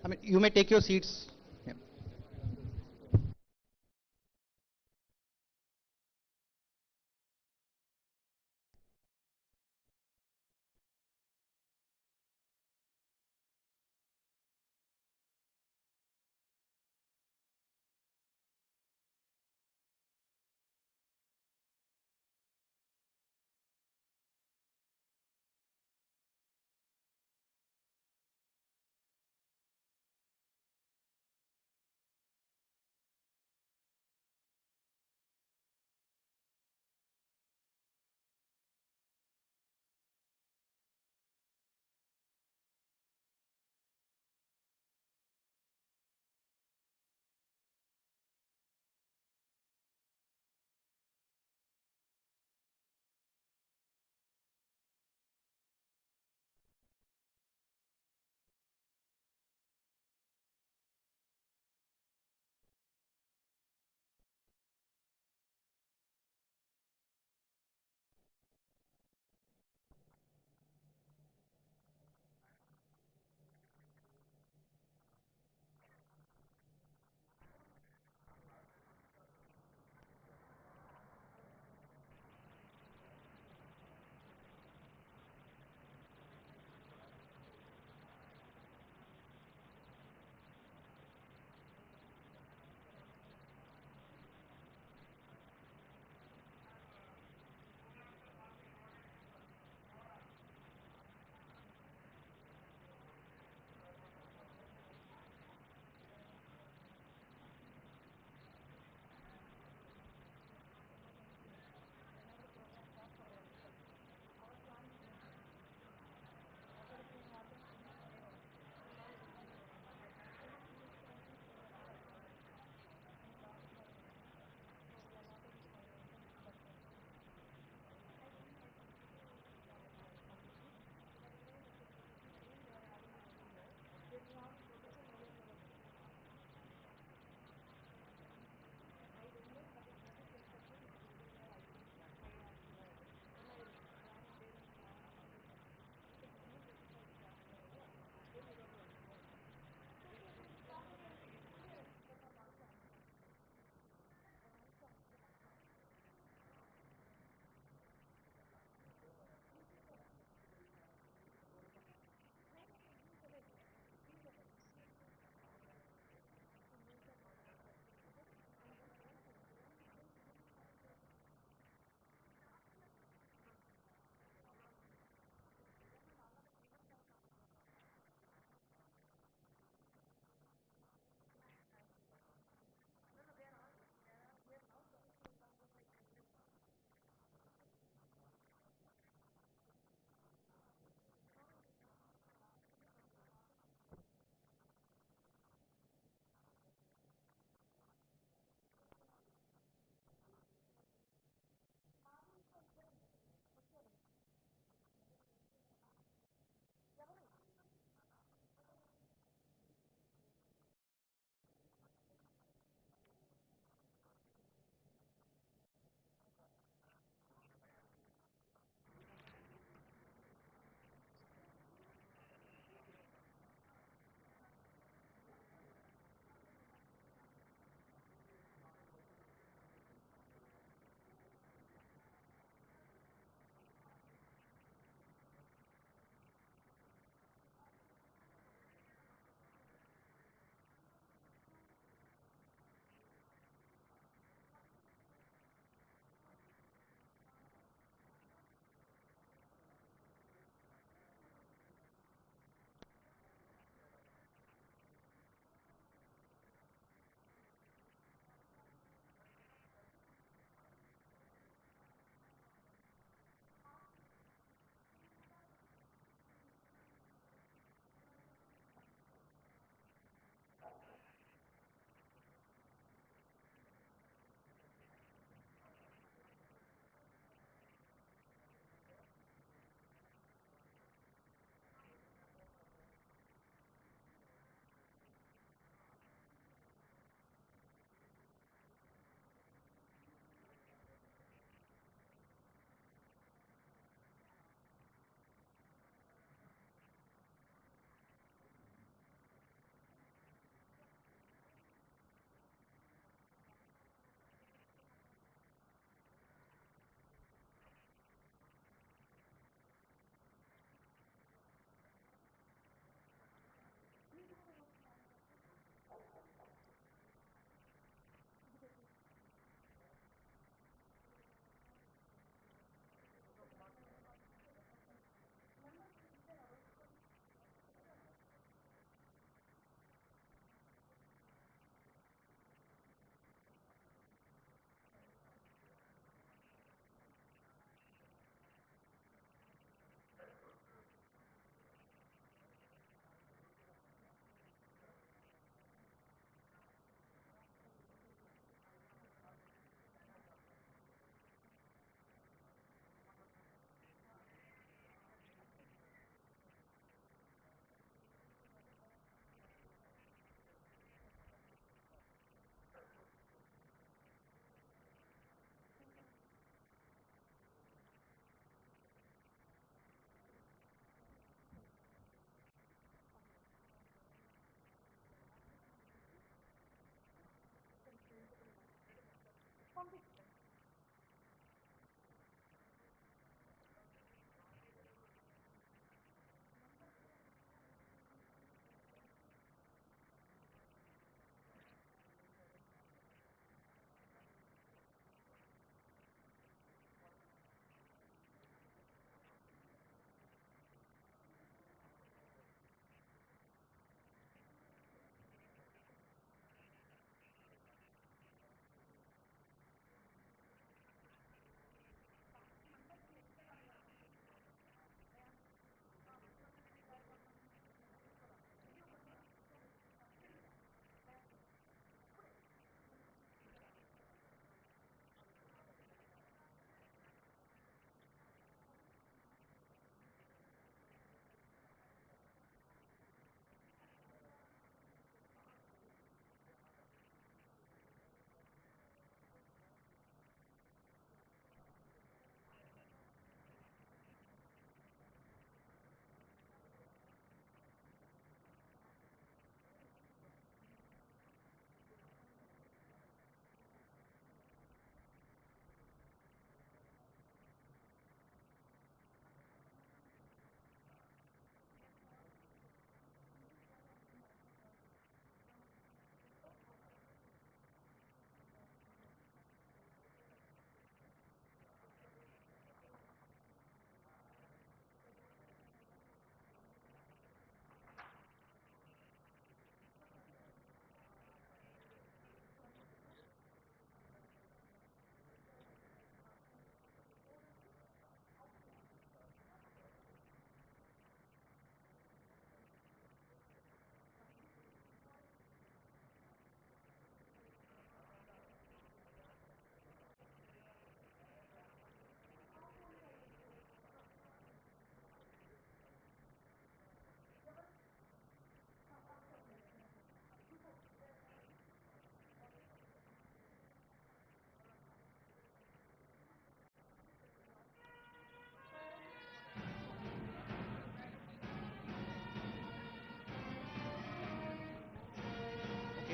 I mean, you may take your seats.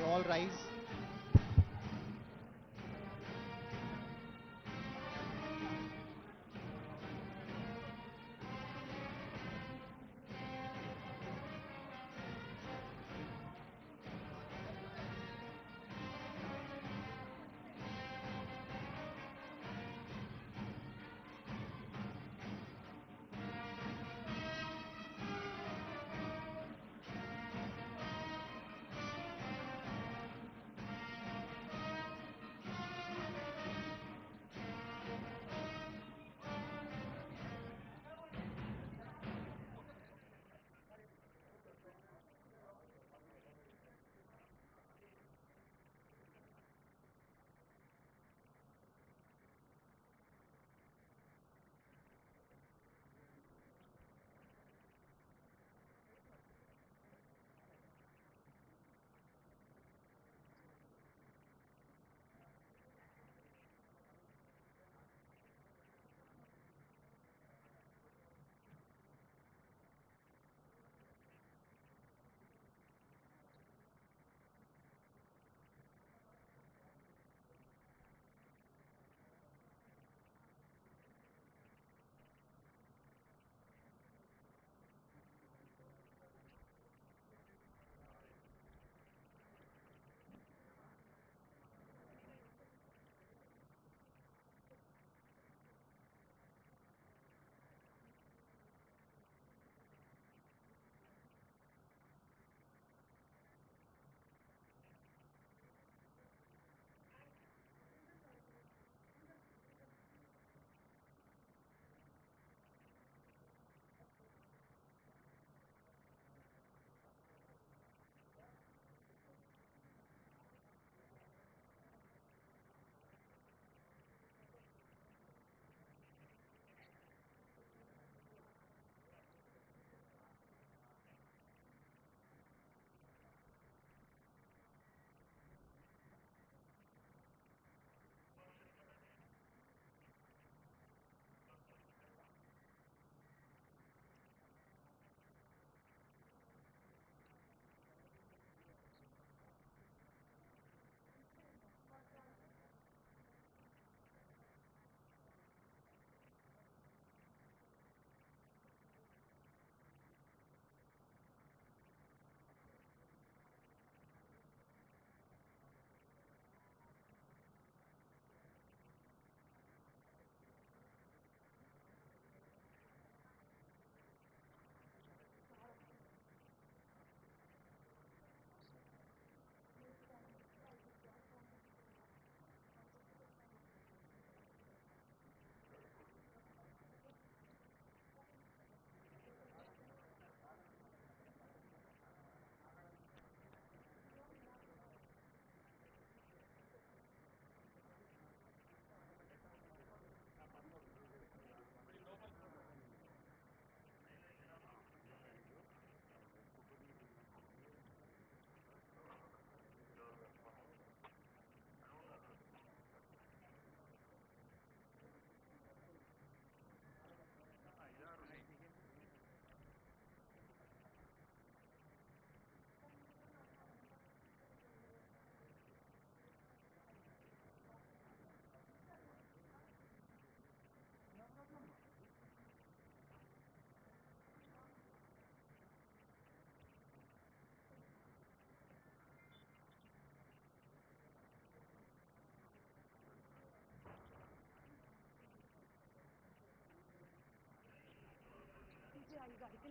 Okay, all rise.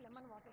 lemon water.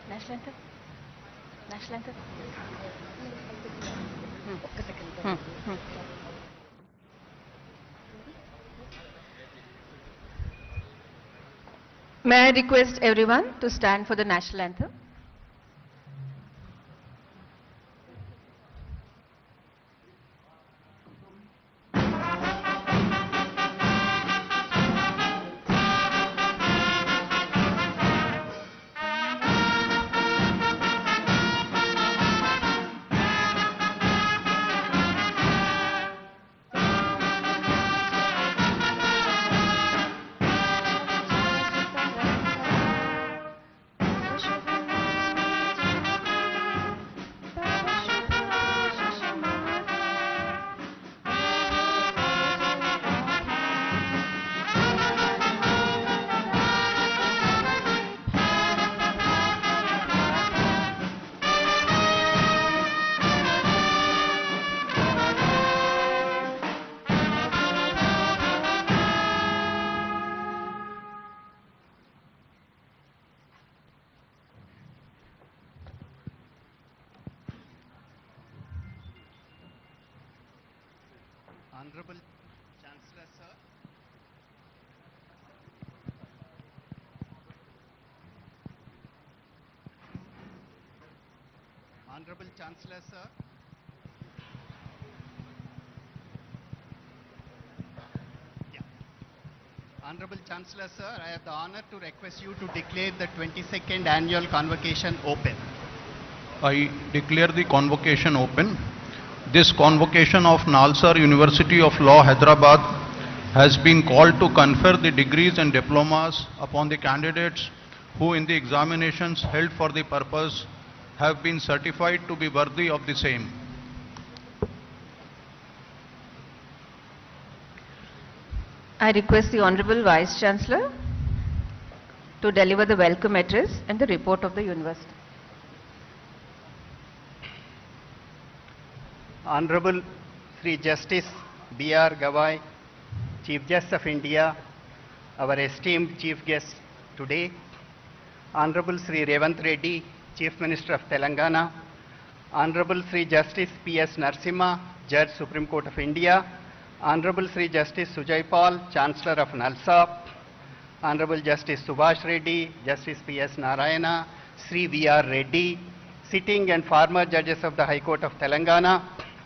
National anthem? National anthem? May I request everyone to stand for the national anthem? Honorable Chancellor, sir. Honorable Chancellor, sir. Yeah. Honorable Chancellor, sir, I have the honor to request you to declare the 22nd annual convocation open. I declare the convocation open. This convocation of Nalsar University of Law, Hyderabad has been called to confer the degrees and diplomas upon the candidates who in the examinations held for the purpose have been certified to be worthy of the same. I request the Honorable Vice Chancellor to deliver the welcome address and the report of the university. Honorable Sri Justice B.R. Gawai, Chief Justice of India, our esteemed Chief Guest today, Honorable Sri.A.Revanth Reddy, Chief Minister of Telangana, Honorable Sri Justice P.S. Narasimha, Judge Supreme Court of India, Honorable Sri Justice Sujay Paul, Chancellor of Nalsar, Honorable Justice Subhash Reddy, Justice P.S. Narayana, Sri V.R. Reddy, sitting and former judges of the High Court of Telangana,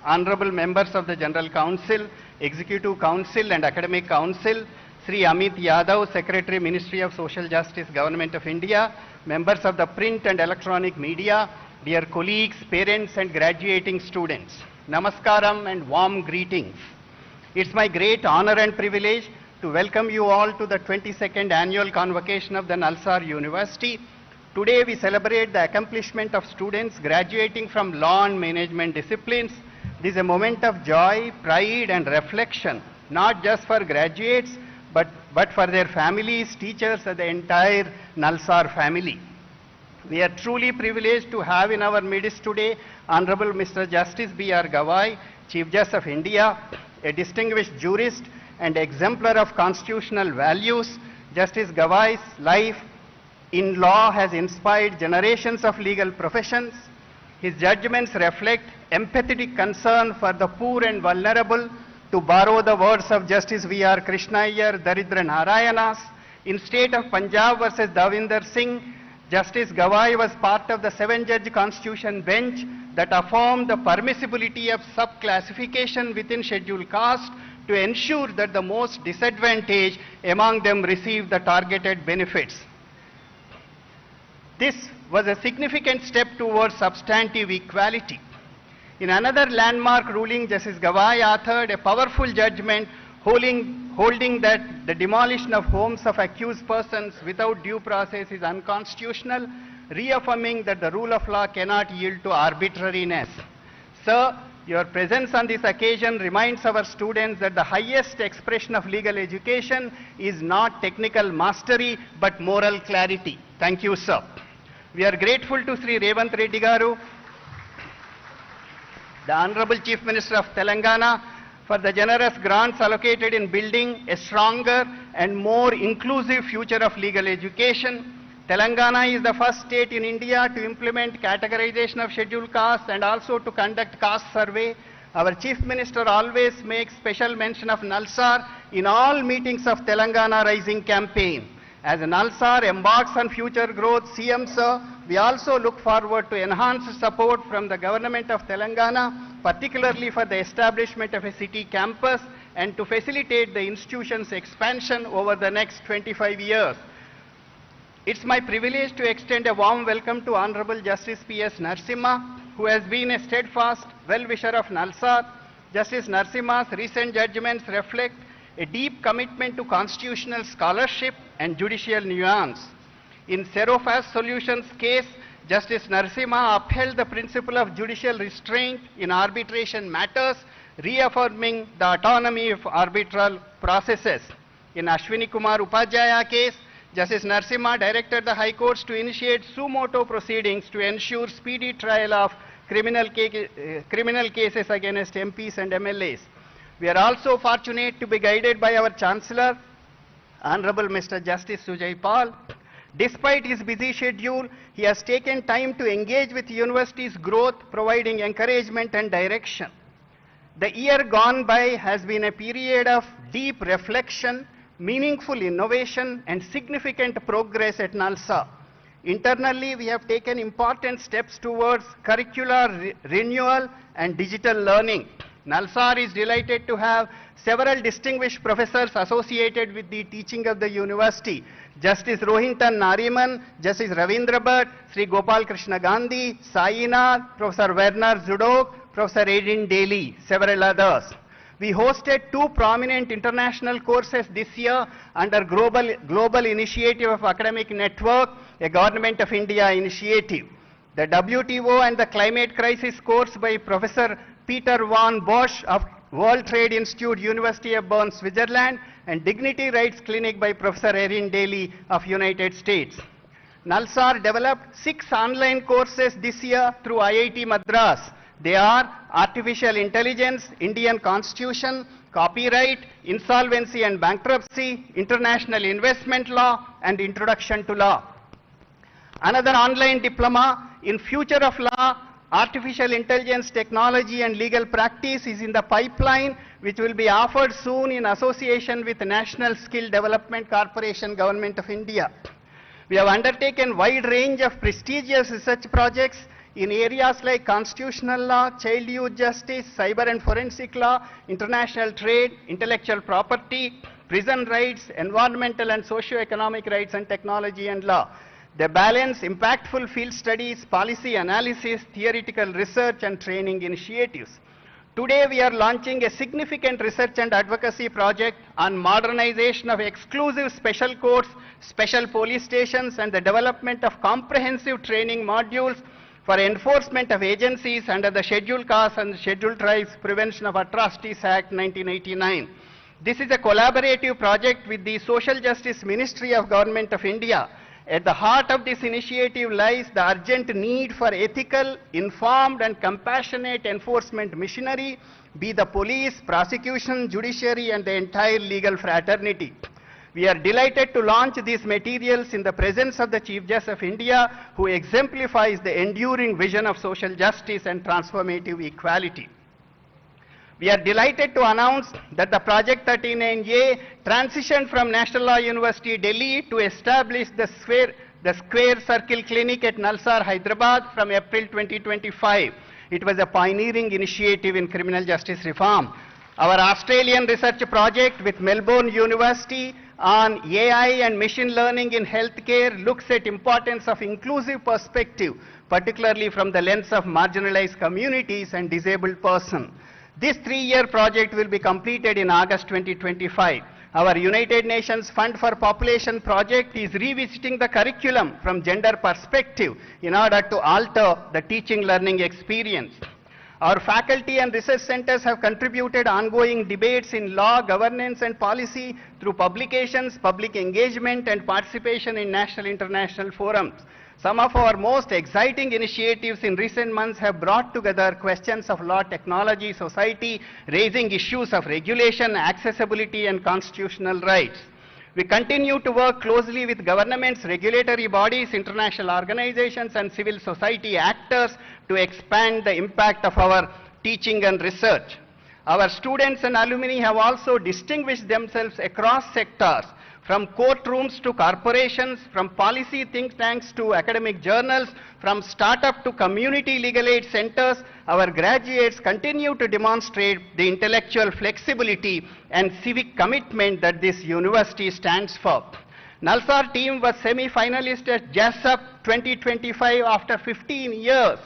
Honorable members of the General Council, Executive Council and Academic Council, Sri Amit Yadav, Secretary, Ministry of Social Justice, Government of India, members of the print and electronic media, dear colleagues, parents and graduating students, Namaskaram and warm greetings. It's my great honor and privilege to welcome you all to the 22nd annual convocation of the Nalsar University. Today we celebrate the accomplishment of students graduating from law and management disciplines. This is a moment of joy, pride and reflection, not just for graduates, but for their families, teachers and the entire Nalsar family. We are truly privileged to have in our midst today Honorable Mr. Justice B.R. Gawai, Chief Justice of India, a distinguished jurist and exemplar of constitutional values. Justice Gawai's life in law has inspired generations of legal professions. His judgments reflect empathetic concern for the poor and vulnerable. To borrow the words of Justice V.R. Krishna Iyer, Daridra Narayanas, in state of Punjab versus Davinder Singh, Justice Gawai was part of the 7-judge constitution bench that affirmed the permissibility of subclassification within scheduled caste to ensure that the most disadvantaged among them receive the targeted benefits. This was a significant step towards substantive equality. In another landmark ruling, Justice Gawai authored a powerful judgment holding that the demolition of homes of accused persons without due process is unconstitutional, reaffirming that the rule of law cannot yield to arbitrariness. Sir, your presence on this occasion reminds our students that the highest expression of legal education is not technical mastery, but moral clarity. Thank you, sir. We are grateful to Sri.A.Revanth Reddy Garu, the Honorable Chief Minister of Telangana, for the generous grants allocated in building a stronger and more inclusive future of legal education. Telangana is the first state in India to implement categorization of scheduled castes and also to conduct caste survey. Our Chief Minister always makes special mention of Nalsar in all meetings of Telangana Rising campaign. As Nalsar embarks on future growth, CM sir, we also look forward to enhanced support from the government of Telangana, particularly for the establishment of a city campus and to facilitate the institution's expansion over the next 25 years. It's my privilege to extend a warm welcome to Honorable Justice P.S. Narasimha, who has been a steadfast well-wisher of Nalsar. Justice Narasimha's recent judgments reflect a deep commitment to constitutional scholarship and judicial nuance. In Serofas Solutions case, Justice Narasimha upheld the principle of judicial restraint in arbitration matters, reaffirming the autonomy of arbitral processes. In Ashwini Kumar Upadhyaya case, Justice Narasimha directed the High Courts to initiate suo motu proceedings to ensure speedy trial of criminal cases against MPs and MLAs. We are also fortunate to be guided by our Chancellor, Honorable Mr. Justice Sujay Paul. Despite his busy schedule, he has taken time to engage with the university's growth, providing encouragement and direction. The year gone by has been a period of deep reflection, meaningful innovation, and significant progress at Nalsar. Internally, we have taken important steps towards curricular renewal and digital learning. Nalsar is delighted to have several distinguished professors associated with the teaching of the university. Justice Rohinton Nariman, Justice Ravindra Bhatt, Sri Gopal Krishna Gandhi, Sainath, Professor Werner Zudok, Professor Adin Daly, several others. We hosted 2 prominent international courses this year under Global Initiative of Academic Network, a Government of India initiative. The WTO and the Climate Crisis course by Professor Peter von Bosch of World Trade Institute, University of Bern, Switzerland, and Dignity Rights Clinic by Professor Erin Daly of United States. Nalsar developed 6 online courses this year through IIT Madras. They are Artificial Intelligence, Indian Constitution, Copyright, Insolvency and Bankruptcy, International Investment Law, and Introduction to Law. Another online diploma in Future of Law, Artificial Intelligence Technology and Legal Practice is in the pipeline, which will be offered soon in association with the National Skill Development Corporation, Government of India. We have undertaken wide range of prestigious research projects in areas like constitutional law, child youth justice, cyber and forensic law, international trade, intellectual property, prison rights, environmental and socio-economic rights, and technology and law. They balance impactful field studies, policy analysis, theoretical research, and training initiatives. Today we are launching a significant research and advocacy project on modernization of exclusive special courts, special police stations, and the development of comprehensive training modules for enforcement of agencies under the Scheduled Castes and Scheduled Tribes Prevention of Atrocities Act 1989. This is a collaborative project with the Social Justice Ministry of Government of India. At the heart of this initiative lies the urgent need for ethical, informed, and compassionate enforcement machinery, be the police, prosecution, judiciary, and the entire legal fraternity. We are delighted to launch these materials in the presence of the Chief Justice of India, who exemplifies the enduring vision of social justice and transformative equality. We are delighted to announce that the Project 39A transitioned from National Law University, Delhi to establish the Square Circle Clinic at Nalsar, Hyderabad from April 2025. It was a pioneering initiative in criminal justice reform. Our Australian research project with Melbourne University on AI and machine learning in healthcare looks at importance of inclusive perspective, particularly from the lens of marginalized communities and disabled persons. This 3-year project will be completed in August 2025. Our United Nations Fund for Population project is revisiting the curriculum from gender perspective in order to alter the teaching learning experience. Our faculty and research centers have contributed ongoing debates in law, governance, and policy through publications, public engagement, and participation in national international forums. Some of our most exciting initiatives in recent months have brought together questions of law, technology, society, raising issues of regulation, accessibility, and constitutional rights. We continue to work closely with governments, regulatory bodies, international organizations, and civil society actors to expand the impact of our teaching and research. Our students and alumni have also distinguished themselves across sectors, from courtrooms to corporations, from policy think tanks to academic journals, from startup to community legal aid centers. Our graduates continue to demonstrate the intellectual flexibility and civic commitment that this university stands for. Nalsar team was semi-finalist at JASUP 2025 after 15 years.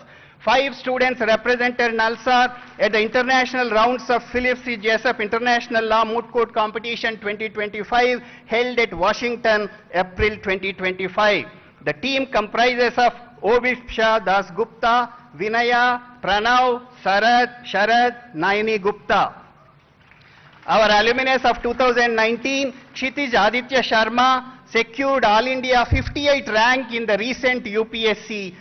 5 students represented Nalsar at the international rounds of Phillips C. Jessup International Law Moot Court Competition 2025 held at Washington, April 2025. The team comprises of Obisha Das Gupta, Vinaya, Pranav, Sharad, Naini Gupta. Our alumnus of 2019, Kshitij Aditya Sharma, secured All India 58 rank in the recent UPSC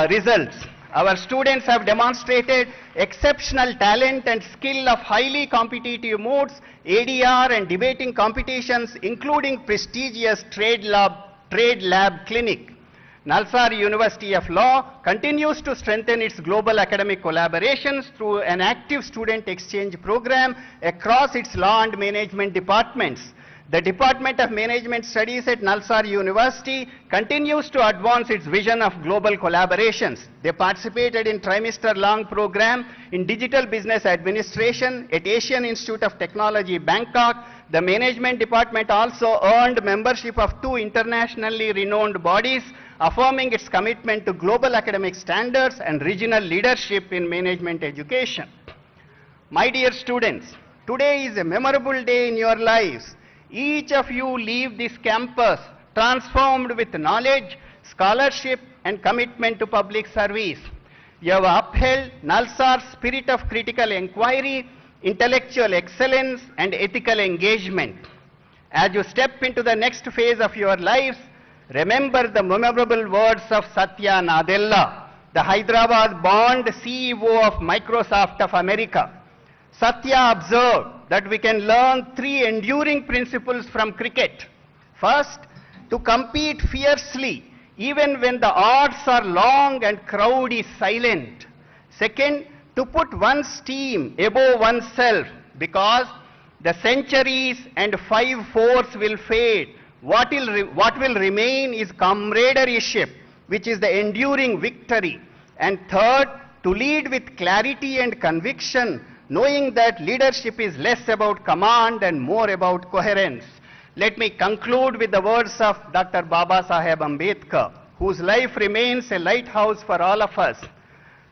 results. Our students have demonstrated exceptional talent and skill of highly competitive modes, ADR and debating competitions, including prestigious trade lab clinic. Nalsar University of Law continues to strengthen its global academic collaborations through an active student exchange program across its law and management departments. The Department of Management Studies at Nalsar University continues to advance its vision of global collaborations. They participated in trimester-long program in Digital Business Administration at Asian Institute of Technology, Bangkok. The Management Department also earned membership of 2 internationally renowned bodies, affirming its commitment to global academic standards and regional leadership in management education. My dear students, today is a memorable day in your lives. Each of you leave this campus transformed with knowledge, scholarship, and commitment to public service. You have upheld Nalsar's spirit of critical inquiry, intellectual excellence, and ethical engagement. As you step into the next phase of your lives, remember the memorable words of Satya Nadella, the Hyderabad-born CEO of Microsoft of America. Satya observed that we can learn 3 enduring principles from cricket. First, to compete fiercely even when the odds are long and crowd is silent. Second, to put one's team above oneself because the centuries and 5 fours will fade. What will remain is camaraderie, which is the enduring victory. And third, to lead with clarity and conviction, knowing that leadership is less about command and more about coherence. Let me conclude with the words of Dr. Baba Saheb Ambedkar, whose life remains a lighthouse for all of us.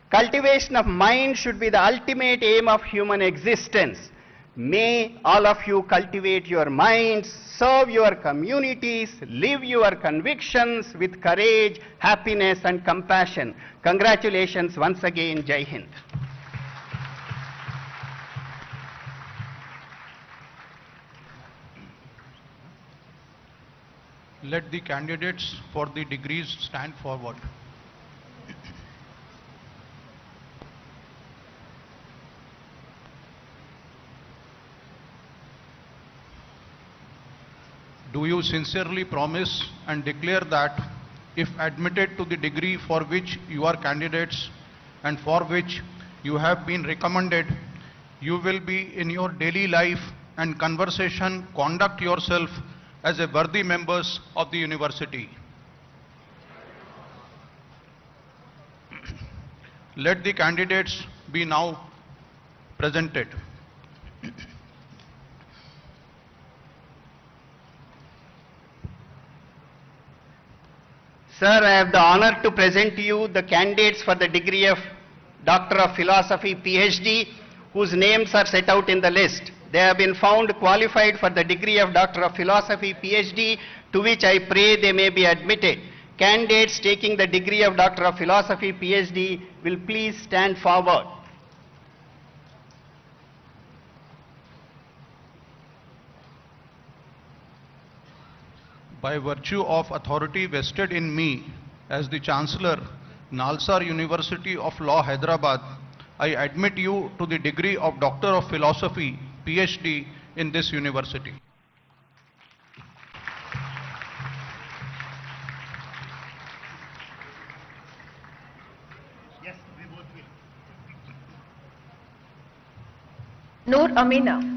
Cultivation of mind should be the ultimate aim of human existence. May all of you cultivate your minds, serve your communities, live your convictions with courage, happiness, and compassion. Congratulations once again. Jai Hind. Let the candidates for the degrees stand forward. Do you sincerely promise and declare that if admitted to the degree for which you are candidates and for which you have been recommended, you will be in your daily life and conversation conduct yourself as a worthy members of the university? Let the candidates be now presented. Sir, I have the honor to present to you the candidates for the degree of Doctor of Philosophy, PhD, whose names are set out in the list. They have been found qualified for the degree of Doctor of Philosophy, PhD, to which I pray they may be admitted. Candidates taking the degree of Doctor of Philosophy, PhD will please stand forward. By virtue of authority vested in me as the Chancellor, Nalsar University of Law, Hyderabad, I admit you to the degree of Doctor of Philosophy, PhD in this university. Yes, we both will. Noor Amina.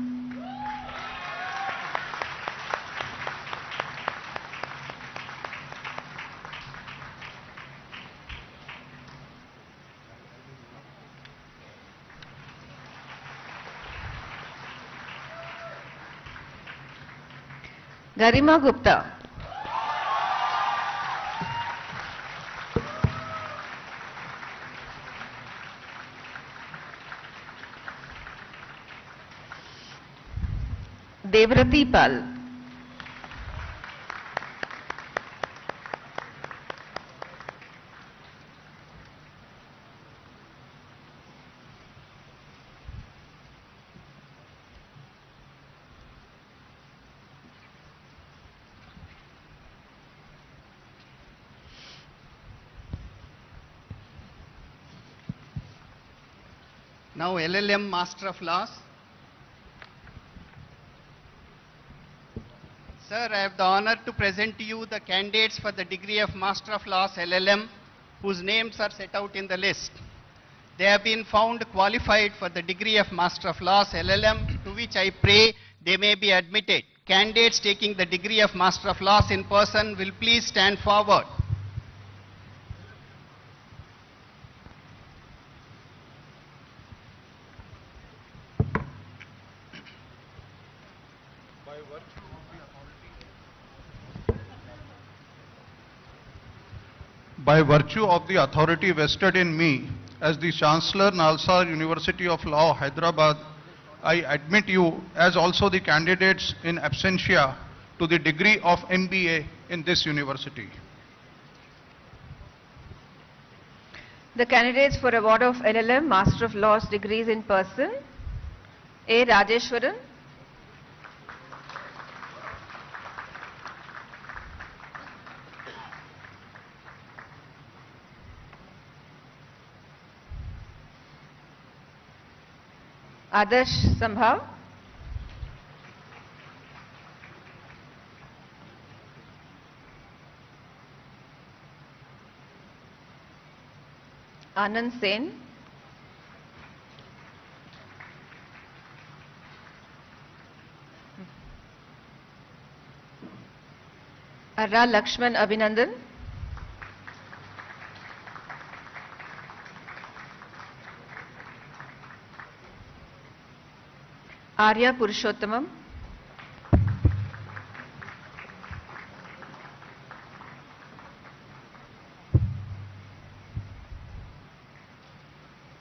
Garima Gupta. Devrati Pal. Now LLM Master of Laws. Sir, Sir, I have the honor to present to you the candidates for the degree of Master of Laws LLM, whose names are set out in the list. They have been found qualified for the degree of Master of Laws LLM, to which I pray they may be admitted. Candidates taking the degree of Master of Laws in person will please stand forward. By virtue of the authority vested in me as the Chancellor, Nalsar University of Law, Hyderabad, I admit you as also the candidates in absentia to the degree of MBA in this university. The candidates for award of LLM Master of Laws degrees in person: A. Rajeshwaran, Adarsh Sambhav, Anand Sen, Arra Lakshman Abhinandan, Arya Purushottamam,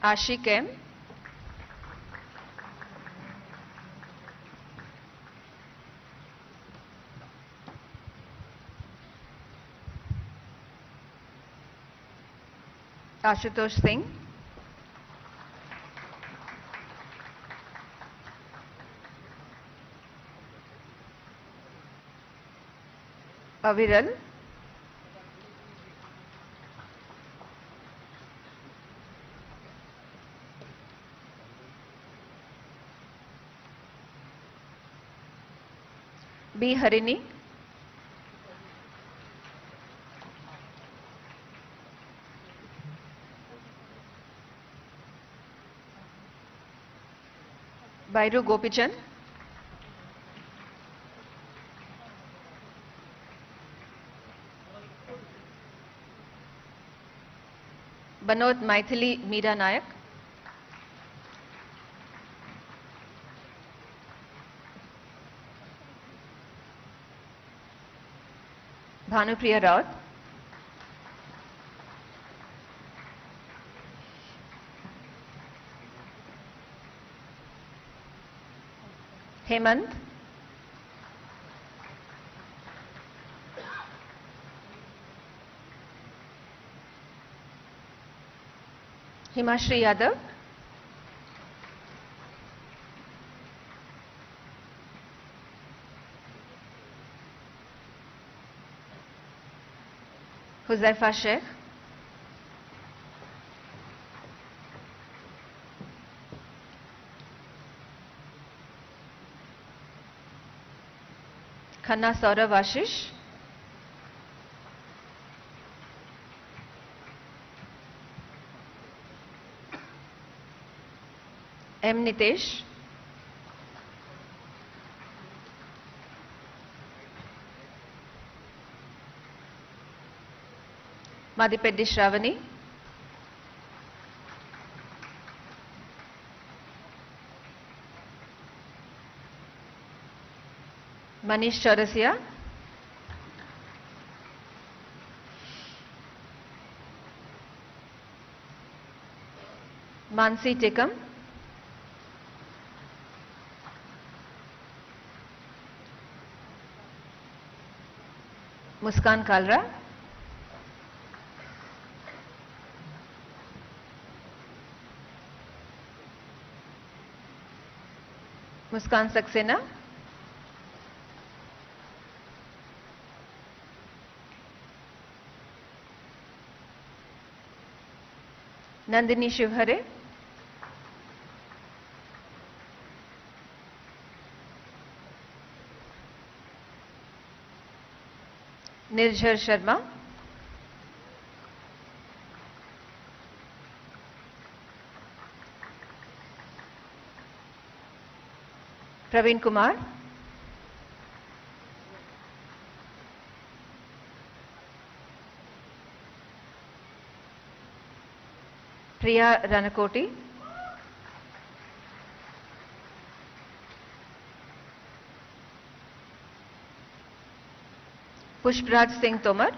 Ashik M, Ashutosh Singh, Aviral, B. Harini, Bairu Gopichand, Banod Maithili Meera Nayak, Bhanupriya Raut, Hemant, Himashri Yadav, Huzaifa Sheikh, Khanna Saurav Ashish, M. Nitesh, Madhipeddi Shravani, Manish Chaurasia, Mansi Tikam, Muskan Kalra, Muskan Saxena, Nandini Shivhare, Nirjhar Sharma, Praveen Kumar, Priya Ranakoti, Pushpraj Singh Tomar,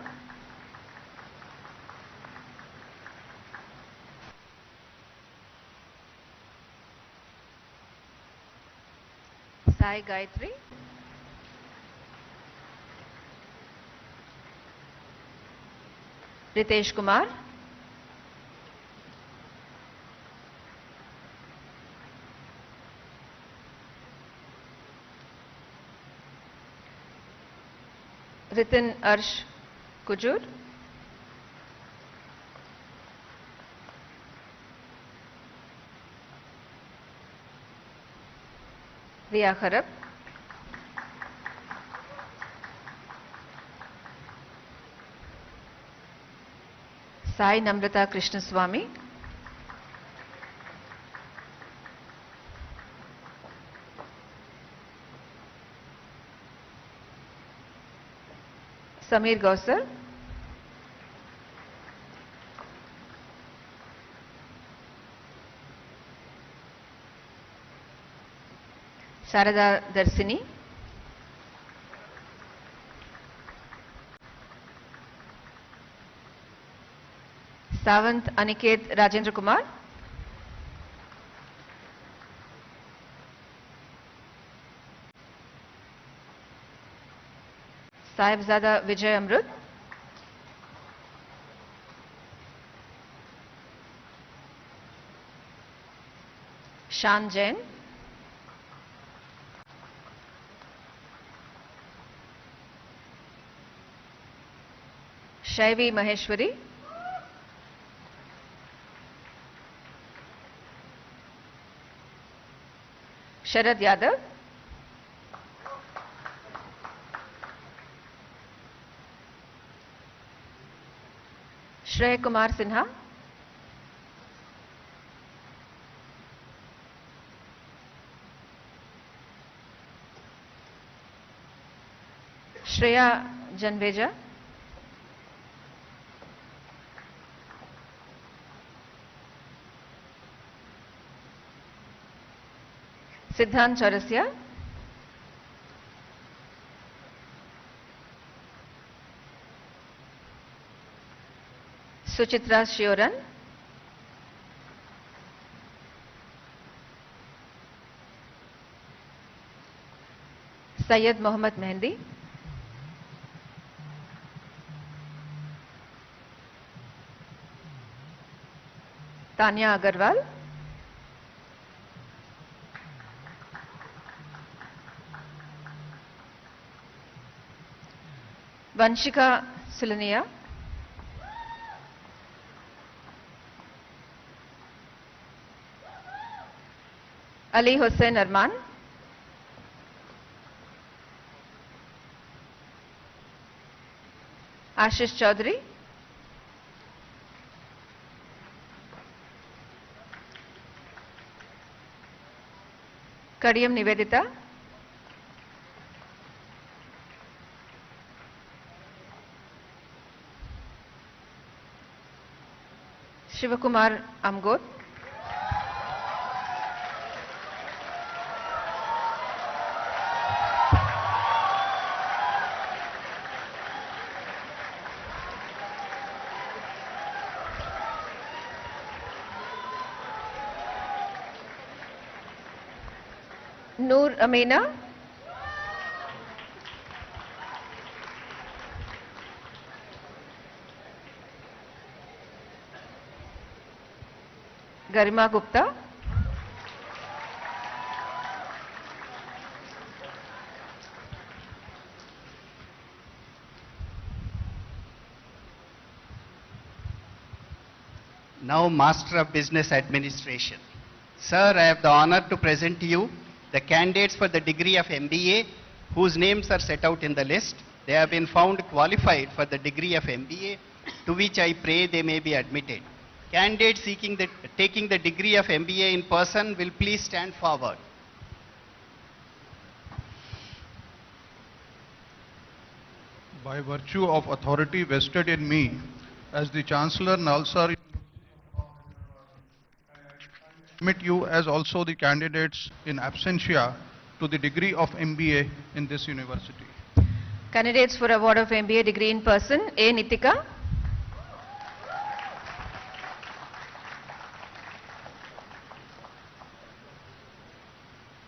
Sai Gayatri, Ritesh Kumar, Ritin Arsh Kujur, Riya Kharab, Sai Namrata Krishnaswamy, Samir Gausar, Sarada Darsini, Savant Aniket Rajendra Kumar, Sahibzada Vijay Amrut, Shan Jain, Shaivi Maheshwari, Sharad Yadav, Shreya Kumar Sinha, Shreya Janveja, Siddhant Chaurasiya, Suchitra Shioran, Syed Mohammad Mehndi, Tanya Agarwal, Vanshika Silania, Ali Hussain Arman, Ashish Chaudhary, Kadiyam Nivedita, Shivakumar Amgot, Noor Amina, Garima Gupta, Now Master of Business Administration. Sir, I have the honor to present to you the candidates for the degree of MBA whose names are set out in the list. they have been found qualified for the degree of MBA, to which I pray they may be admitted. Candidates taking the degree of MBA in person will please stand forward. By virtue of authority vested in me as the Chancellor Nalsar, admit you as also the candidates in absentia to the degree of MBA in this university. Candidates for award of MBA degree in person, A. Nitika.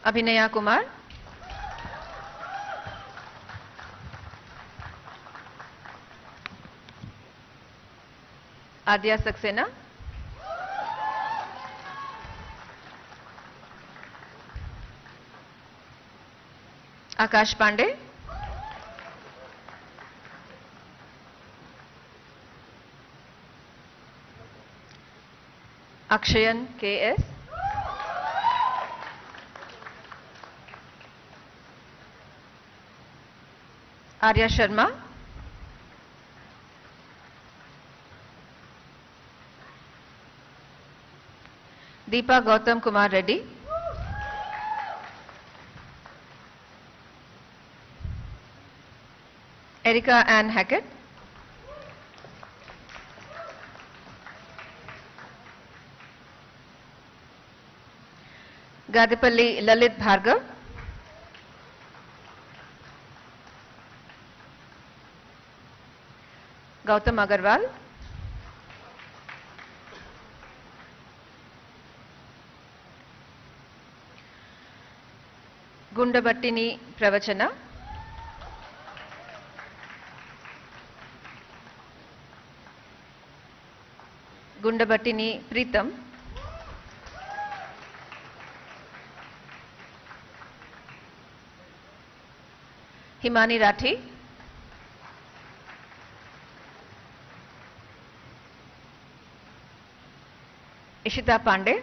Abhinaya Kumar. Adya Saxena. Akash Pandey. Akshayan K.S. Arya Sharma. Deepa Gautam Kumar Reddy. Erica Ann Hackett. Gadipalli Lalit Bhargav. Gautam Agarwal. Gundabattini Pravachana. Gundabattini Pritam. Himani Rathi. Ishita Pandey.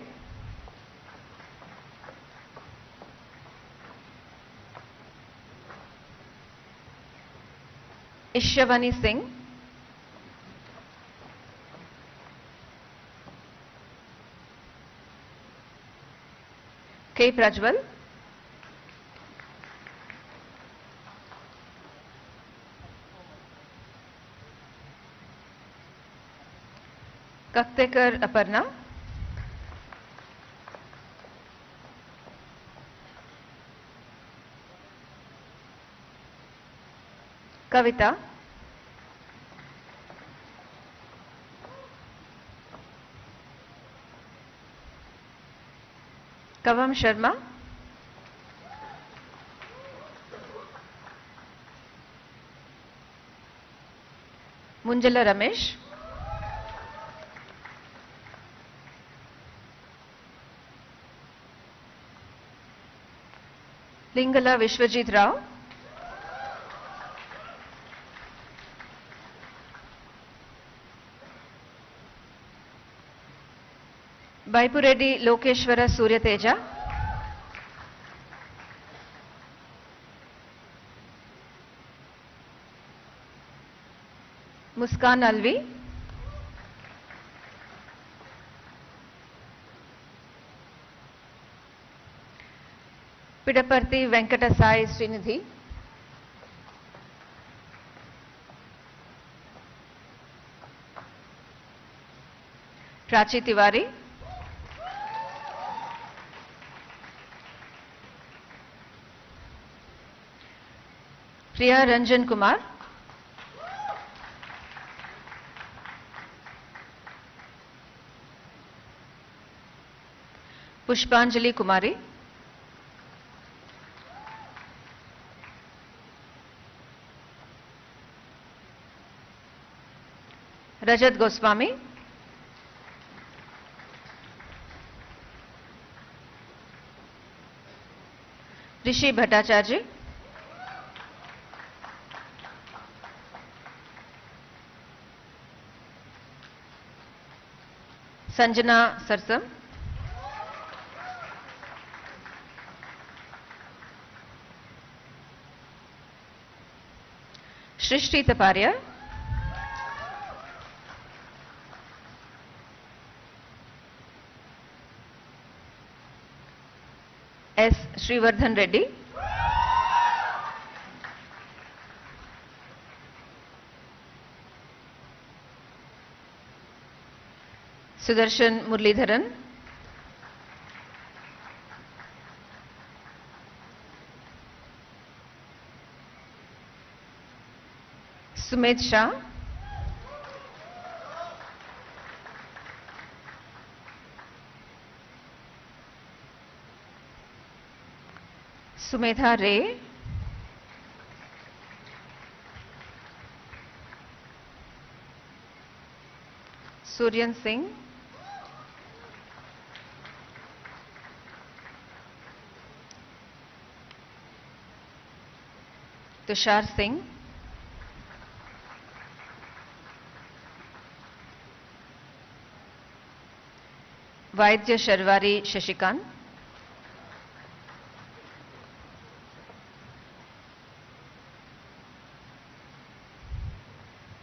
Ishavani Singh. K. Prajwal. Kaktekar Aparna. Kavita. Kavam Sharma. Munjala Ramesh. Lingala Vishwajit Rao. Baipureddy Lokeshwara Surya Teja. Muskan Alvi. Pidaparthi Venkata Sai Srinidhi. Prachi Tiwari. Priya Ranjan Kumar. Pushpanjali Kumari. Rajat Goswami. Rishi Bhattacharya. Sanjana Sarsam. Srishti Taparia, S. Sri.A.Revanth Reddy, Sudarshan Murlidharan, Sumit Shah, Sumetha Ray, Suryan Singh, Tushar Singh, Vaidya Sharwari Shashikant,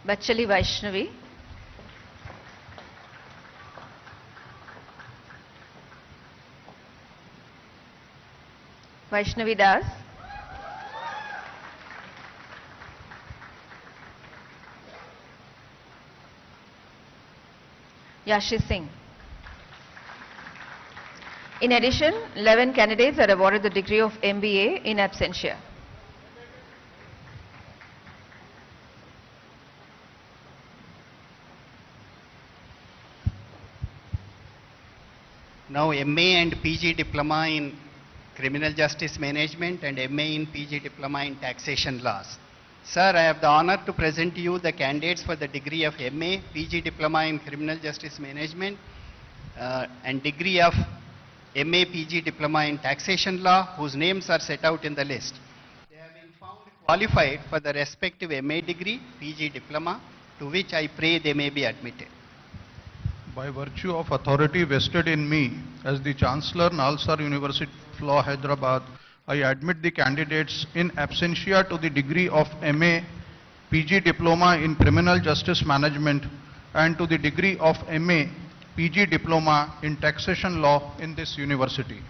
Bachali Vaishnavi, Vaishnavi Das, Yashi Singh. In addition, 11 candidates are awarded the degree of MBA in absentia. Now MA and PG Diploma in Criminal Justice Management and MA in PG Diploma in Taxation Laws. Sir, I have the honor to present to you the candidates for the degree of MA, PG Diploma in Criminal Justice Management and degree of MA, PG Diploma in Taxation Law, whose names are set out in the list. They have been found qualified for the respective MA degree, PG Diploma, to which I pray they may be admitted. By virtue of authority vested in me as the Chancellor, Nalsar University of Law, Hyderabad, I admit the candidates in absentia to the degree of MA, PG Diploma in Criminal Justice Management and to the degree of MA, PG Diploma in Taxation Law in this university.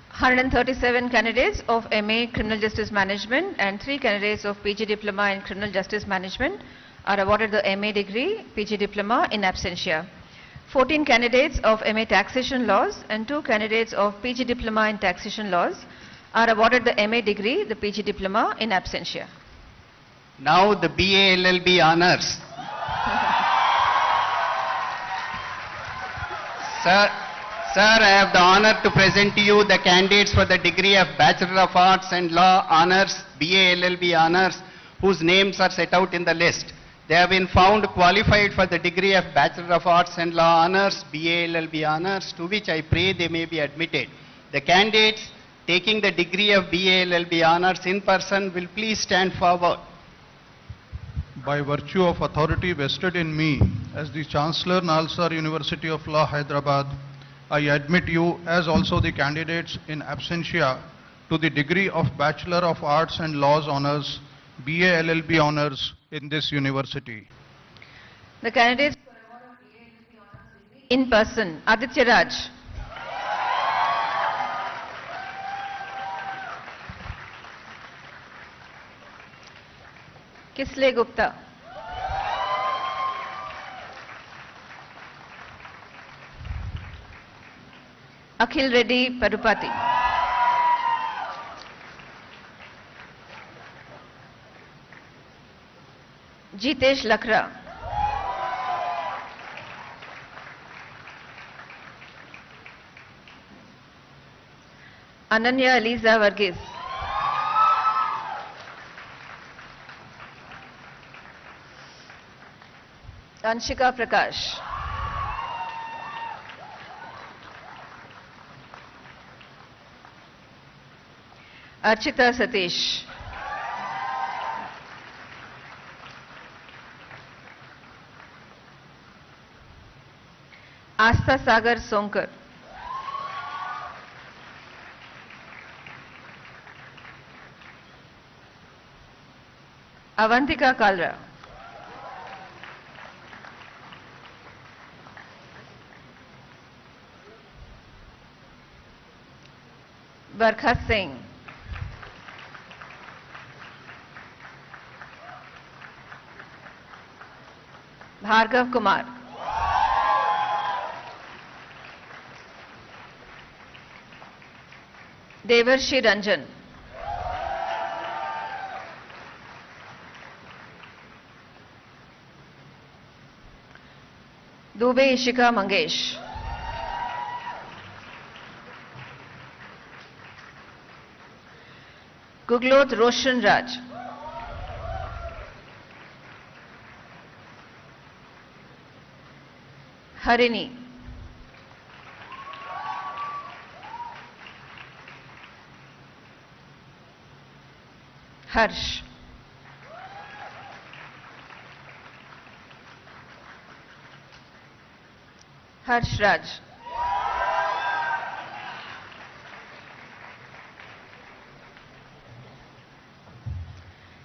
137 candidates of MA Criminal Justice Management and 3 candidates of PG Diploma in Criminal Justice Management are awarded the MA degree, PG Diploma in absentia. 14 candidates of MA Taxation Laws and 2 candidates of PG Diploma in Taxation Laws are awarded the MA degree, the PG Diploma in absentia. Now the BA LLB honors. Sir, I have the honor to present to you the candidates for the degree of Bachelor of Arts and Law Honors, BA LLB Honors, whose names are set out in the list. They have been found qualified for the degree of Bachelor of Arts and Law Honors, BA LLB Honors, to which I pray they may be admitted. The candidates taking the degree of BA LLB Honors in person will please stand forward. By virtue of authority vested in me as the Chancellor, Nalsar University of Law, Hyderabad, I admit you as also the candidates in absentia to the degree of Bachelor of Arts and Laws Honors, BA LLB Honors in this university. The candidates for award of BA LLB Honors will be in person. Aditya Raj, Kisle Gupta, Akhil Reddy Padupati, Jitesh Lakra, Ananya Eliza Varghese, Anshika Prakash, Archita Satish, Astha Sagar Sonkar, Avantika Kalra. Barkha Singh. Bhargav Kumar. Devarshi Ranjan. Dubey Ishika Mangesh. Guglot Roshan Raj. Harini. Harsh. Harsh Raj.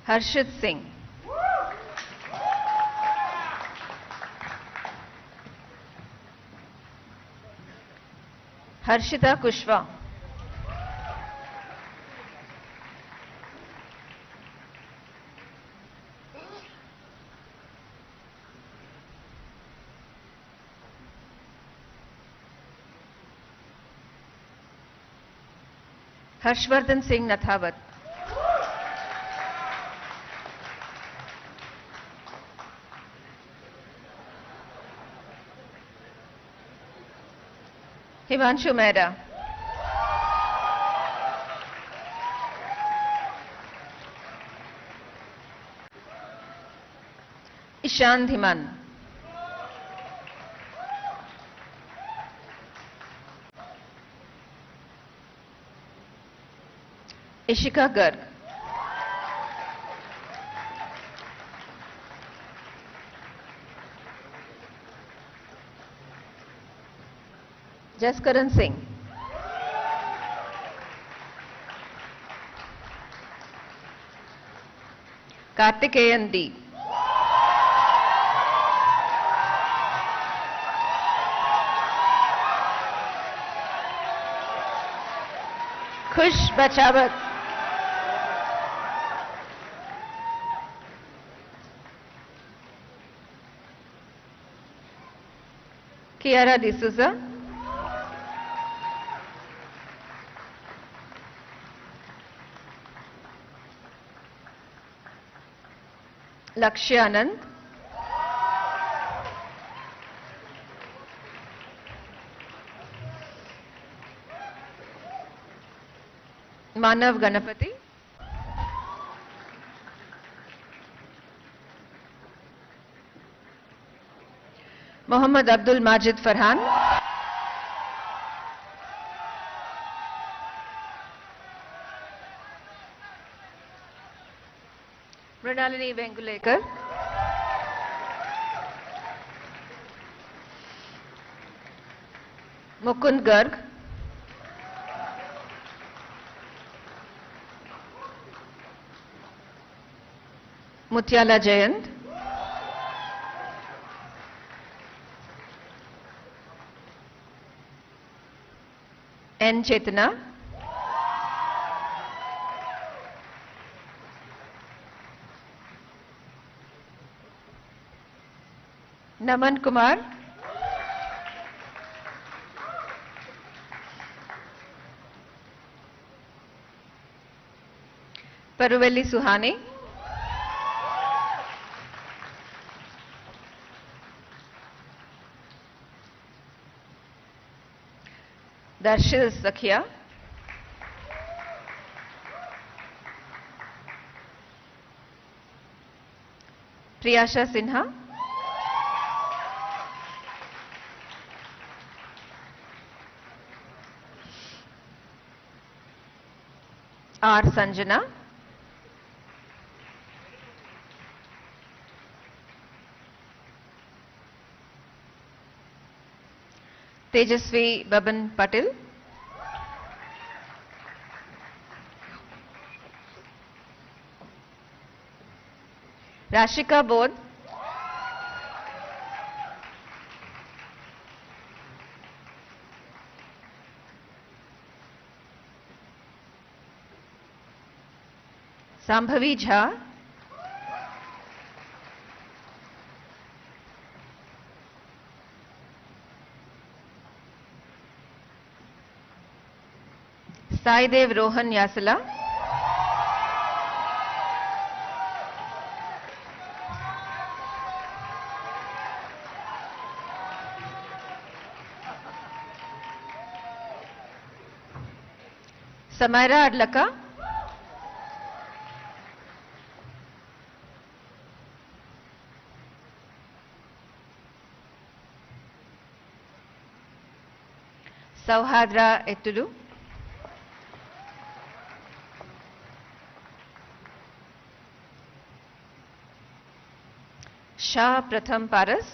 Harshit Singh. Harshita Kushwa. Harshvardhan Singh Nathawat. Himanshu Mehra. Ishan Dhiman. Ishika Garg. Jaskaran Singh. Kartikeyan D. Khush Bachawat. Kiara D'Souza. Lakshya Anand. Manav Ganapati. Mohammad Abdul Majid Farhan. Mrinalini Vengulekar. Mukund Garg. Mutyala Jayant. N. Chetana. Naman Kumar. Paruvelli Suhani. Darshil Sakhia. Priyasha Sinha. R. Sanjana. Tejasvi Baban Patil. Rashika Bodh, Sambhavi Jha, Saidev Rohan Yasala, Samaira Adlaka, Sauhadra Ettulu, Shah Pratham Paras,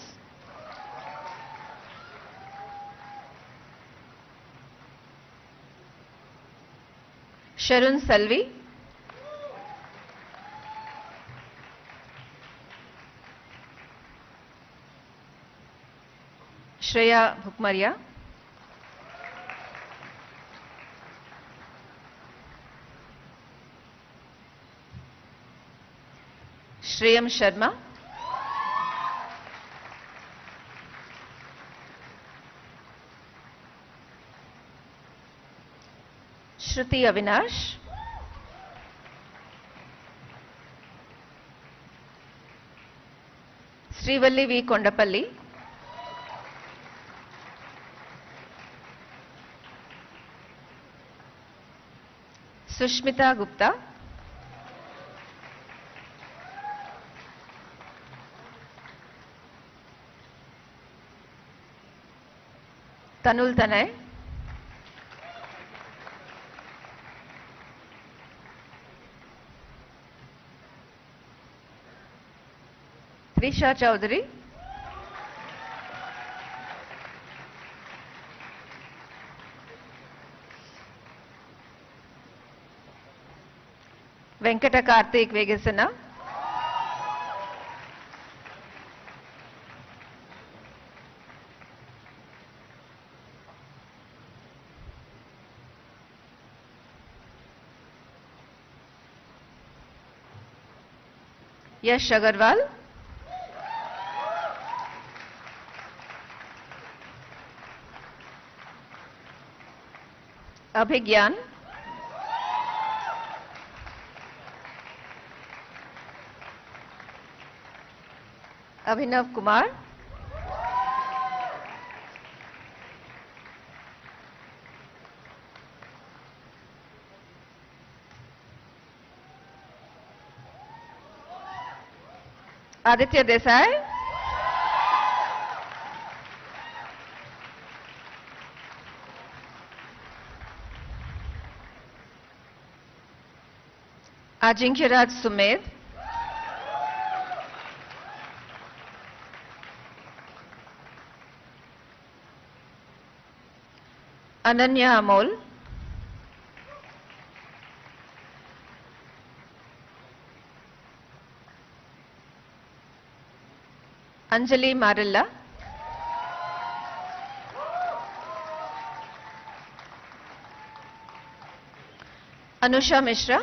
Sharun Salvi, Shreya Bhukmaria, Shreyam Sharma, Shruti Avinash, Srivalli V. Kondapalli, Sushmita Gupta, Tanul Tanay, Trisha Chaudhary, Venkata Karthik Vegasana, Yash Agarwal, Abhigyan, Abhinav Kumar, Aditya Desai, Ajinkya Sumed, Ananya Amol, Anjali Marilla, Anusha Mishra,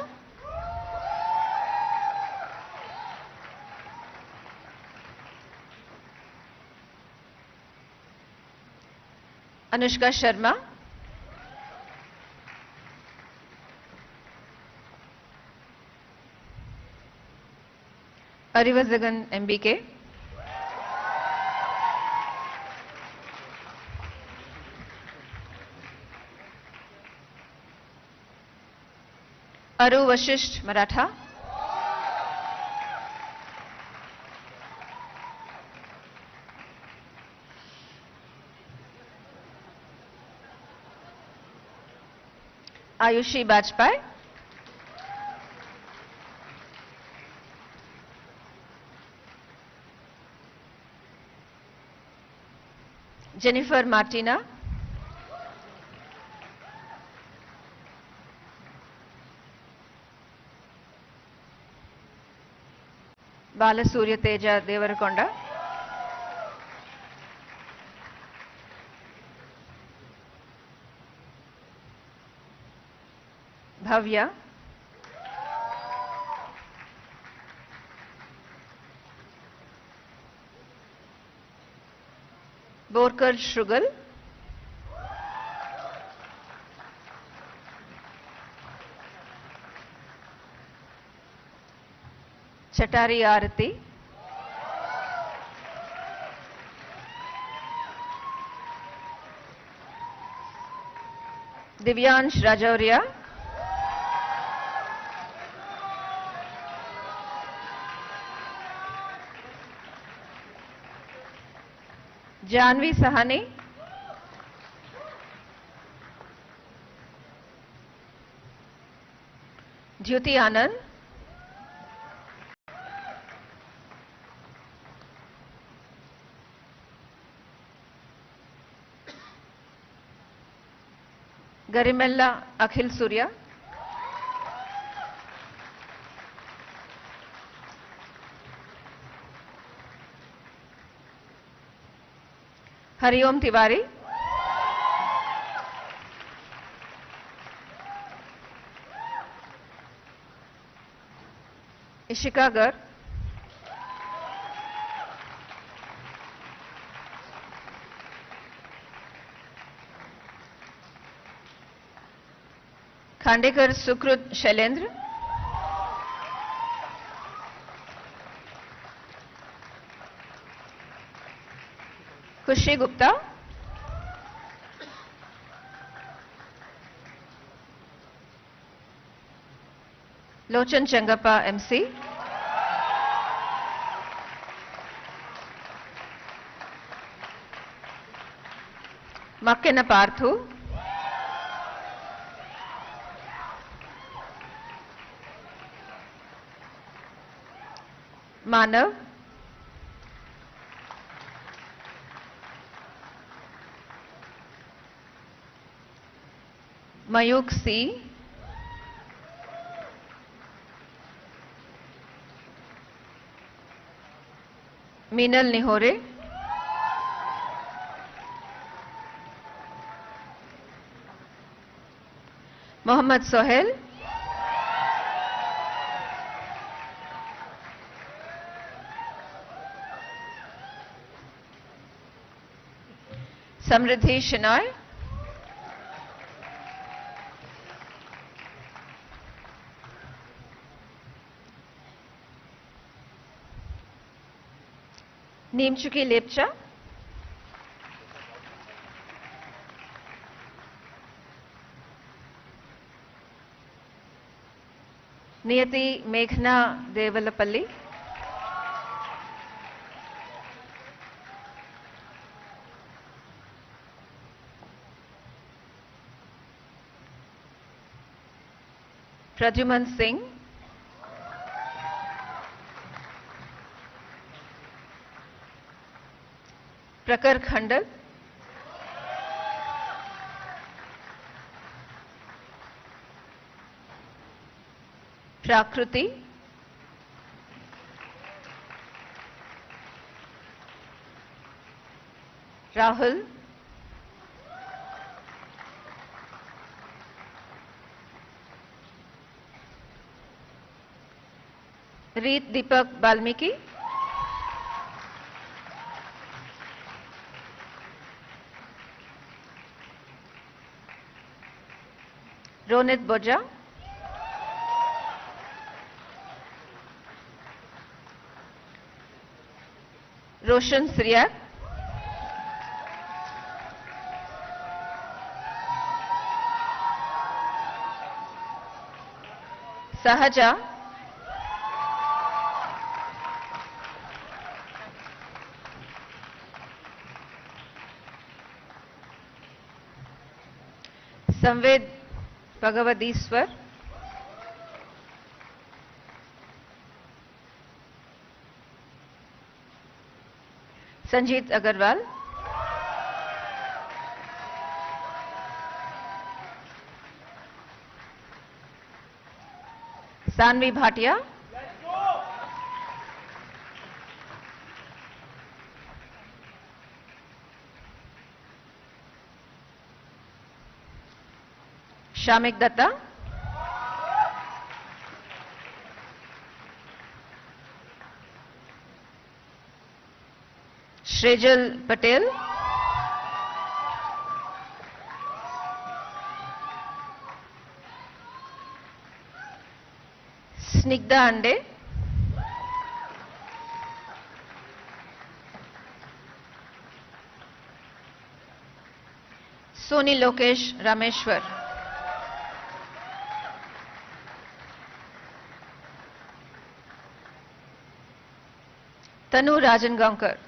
Anushka Sharma, Arivazagan MBK, Aru Vashisht Maratha, Ayushi Bajpai, Jennifer Martina, Balasurya Teja Devarakonda, Bhavya, Borkar Shrugal, Chatari Arati, Divyansh Rajauria, Janvi Sahani, Jyoti Anand, Garimella Akhil Surya, Hariom Tiwari, Ishika Gar, Khandekar Sukrut Shailendra, Kushi Gupta, Lochan Changappa MC, Makkena Parthu, Manav, Mayuk C, Meenal Nihore, Mohammad Sohail, Samriddhi Shenoy, Neemchuki Lepcha, Niyati Meghna Devalapalli, Pradyuman Singh, Prakar Khandal, Prakruti, Rahul, Reet Deepak Balmiki, Ronit Boja, Roshan Sriyak, Sahaja, Samved Bhagavadiswar, Sanjeet Agarwal, Sanvi Bhatia, Shamik Datta, Shrejal Patel, Snigdha Ande, Soni Lokesh Rameshwar, Tanu Rajan Gankar,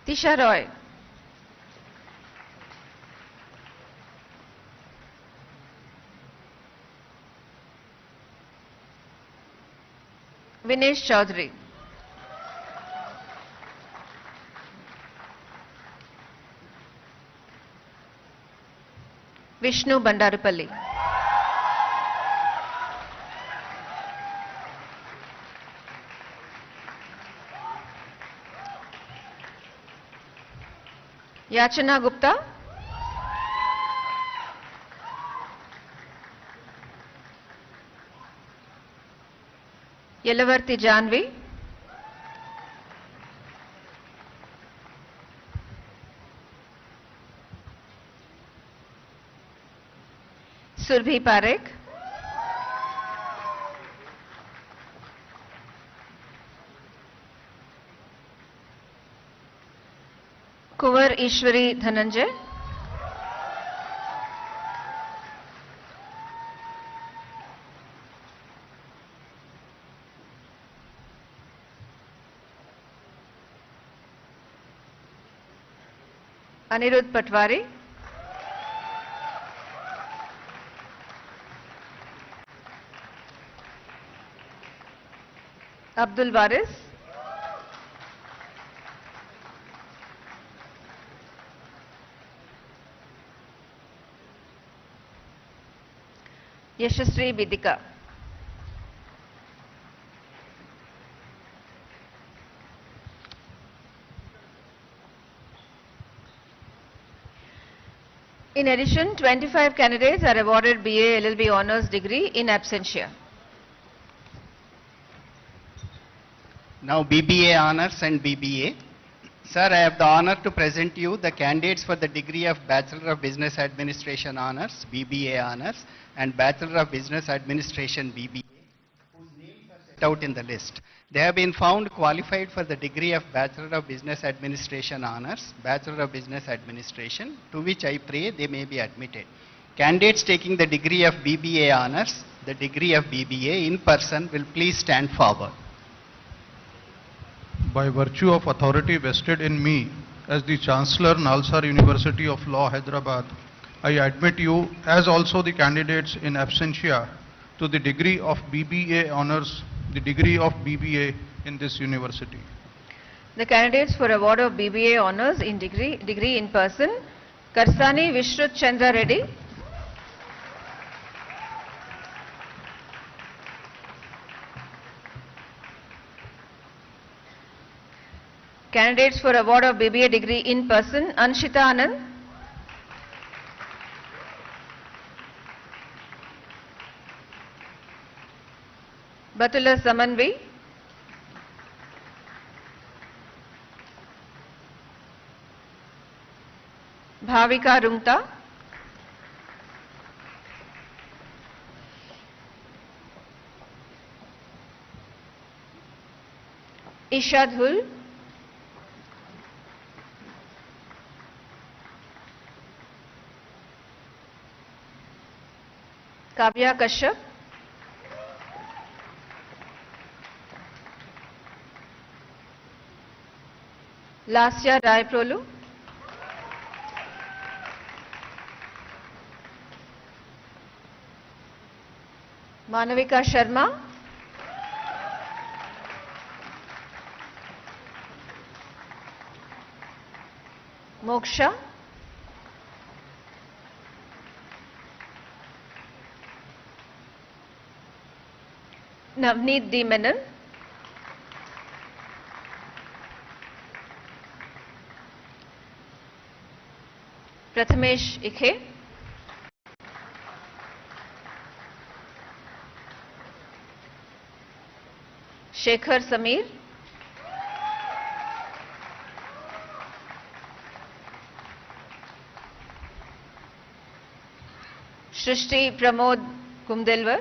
Tisha Roy, Vinesh Chaudhary, Vishnu Bandarupalli, Yachana Gupta, Yelavarti Janvi, Surbhi Parekh, Kuvar Ishwari Dhananjay, Anirudh Patwari, Abdul Waris, Yashasri Vidika. In addition, 25 candidates are awarded BA LLB Honours degree in absentia. Now BBA Honours and BBA. Sir, I have the honor to present you the candidates for the degree of Bachelor of Business Administration Honours, BBA Honours, and Bachelor of Business Administration, BBA, whose names are set out in the list. They have been found qualified for the degree of Bachelor of Business Administration Honours, Bachelor of Business Administration, to which I pray they may be admitted. Candidates taking the degree of BBA Honours, the degree of BBA in person will please stand forward. By virtue of authority vested in me as the Chancellor, Nalsar University of Law, Hyderabad, I admit you, as also the candidates in absentia, to the degree of BBA Honours, the degree of BBA in this university. The candidates for award of BBA Honours in degree in person, Karsani Vishrut Chandra Reddy, candidates for award of BBA degree in person, Anshita Anand, Batula Samanvi, Bhavika Rungta, Isha Dhul, Kavya Kashyap, Lasya Raiprolu, Manavika Sharma, Moksha, Navneet D. Menon, Prathamesh Ikhe. Shekhar Samir. Shrishti Pramod Kumdelwar.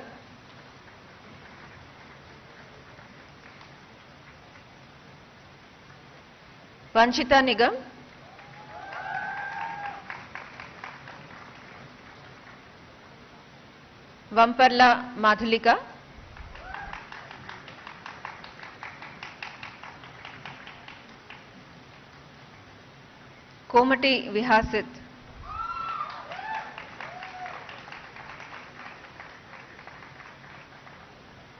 Vanchita Nigam. Vamparla Madhulika. Komati Vihasit.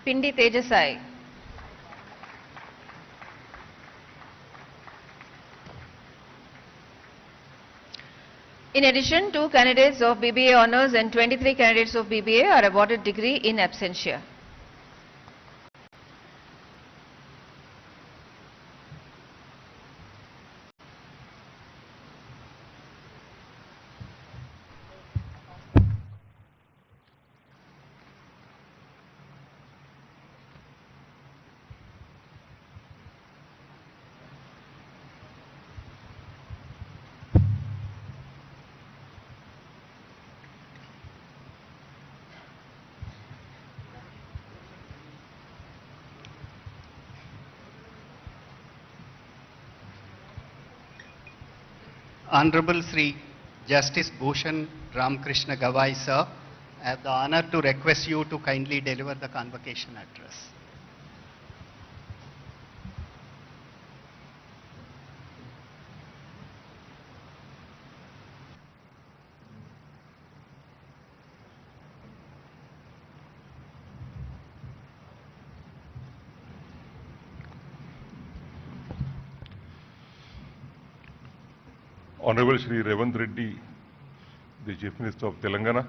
Pindi Tejasai. In addition, 2 candidates of BBA Honours and 23 candidates of BBA are awarded degree in absentia. Honorable Sri Justice Bhushan Ramakrishna Gawai, sir, I have the honor to request you to kindly deliver the convocation address. Honorable Sri.A.Revanth Reddy, the Chief Minister of Telangana,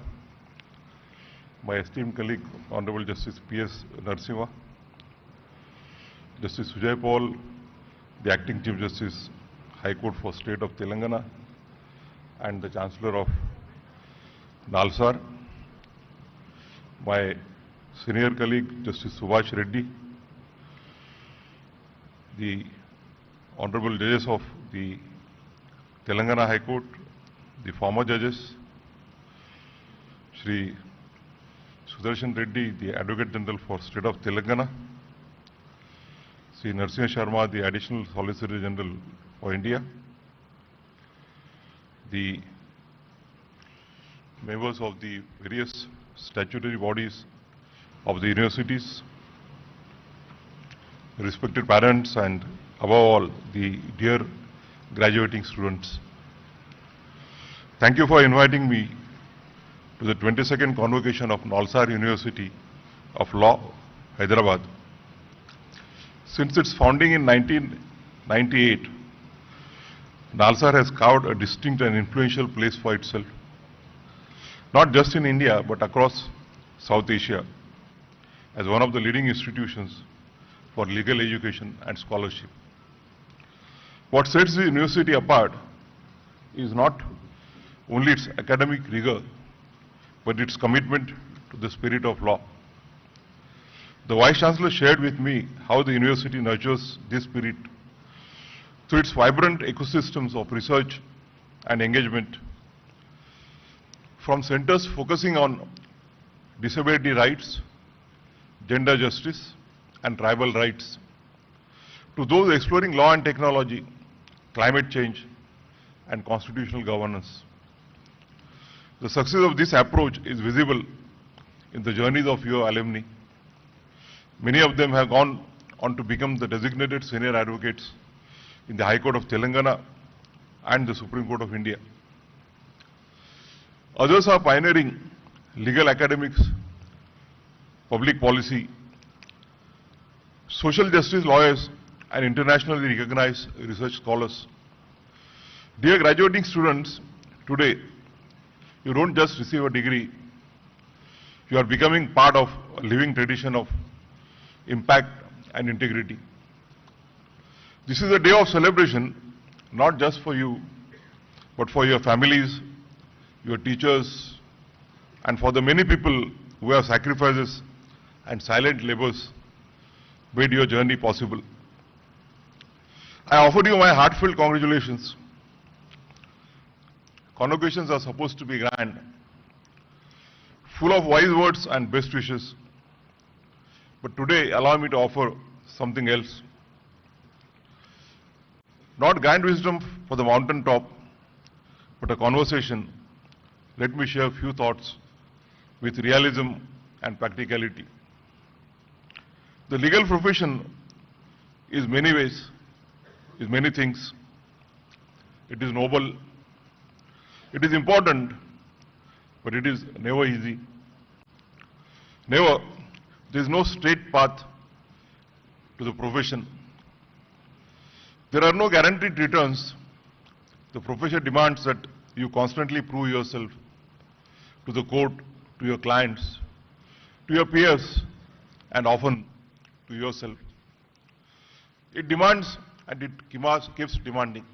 my esteemed colleague, Honorable Justice P.S. Narasimha, Justice Sujay Paul, the Acting Chief Justice, High Court for State of Telangana, and the Chancellor of Nalsar, my senior colleague, Justice Subhash Reddy, the Honorable Judges of the Telangana High Court, the former judges, Shri Sudarshan Reddy, the Advocate General for State of Telangana, Shri Narasimha Sharma, the Additional Solicitor General for India, the members of the various statutory bodies of the universities, respected parents, and above all, the dear graduating students. Thank you for inviting me to the 22nd Convocation of Nalsar University of Law, Hyderabad. Since its founding in 1998, Nalsar has carved a distinct and influential place for itself, not just in India but across South Asia, as one of the leading institutions for legal education and scholarship. What sets the university apart is not only its academic rigor, but its commitment to the spirit of law. The Vice Chancellor shared with me how the university nurtures this spirit through its vibrant ecosystems of research and engagement, from centers focusing on disability rights, gender justice, and tribal rights, to those exploring law and technology, climate change, and constitutional governance. The success of this approach is visible in the journeys of your alumni. Many of them have gone on to become the designated senior advocates in the High Court of Telangana and the Supreme Court of India. Others are pioneering legal academics, public policy, social justice lawyers, and internationally recognized research scholars. Dear graduating students, today you don't just receive a degree, you are becoming part of a living tradition of impact and integrity. This is a day of celebration, not just for you, but for your families your teachers, and for the many people who have sacrifices and silent labors made your journey possible. I offer you my heartfelt congratulations. Convocations are supposed to be grand, full of wise words and best wishes. But today, allow me to offer something else. Not grand wisdom for the mountain top, but a conversation. Let me share a few thoughts with realism and practicality. The legal profession is many ways, is many things. It is noble, it is important, but it is never easy. Never. There is no straight path to the profession. There are no guaranteed returns. The profession demands that you constantly prove yourself to the court, to your clients, to your peers, and often to yourself. It demands and it keeps demanding.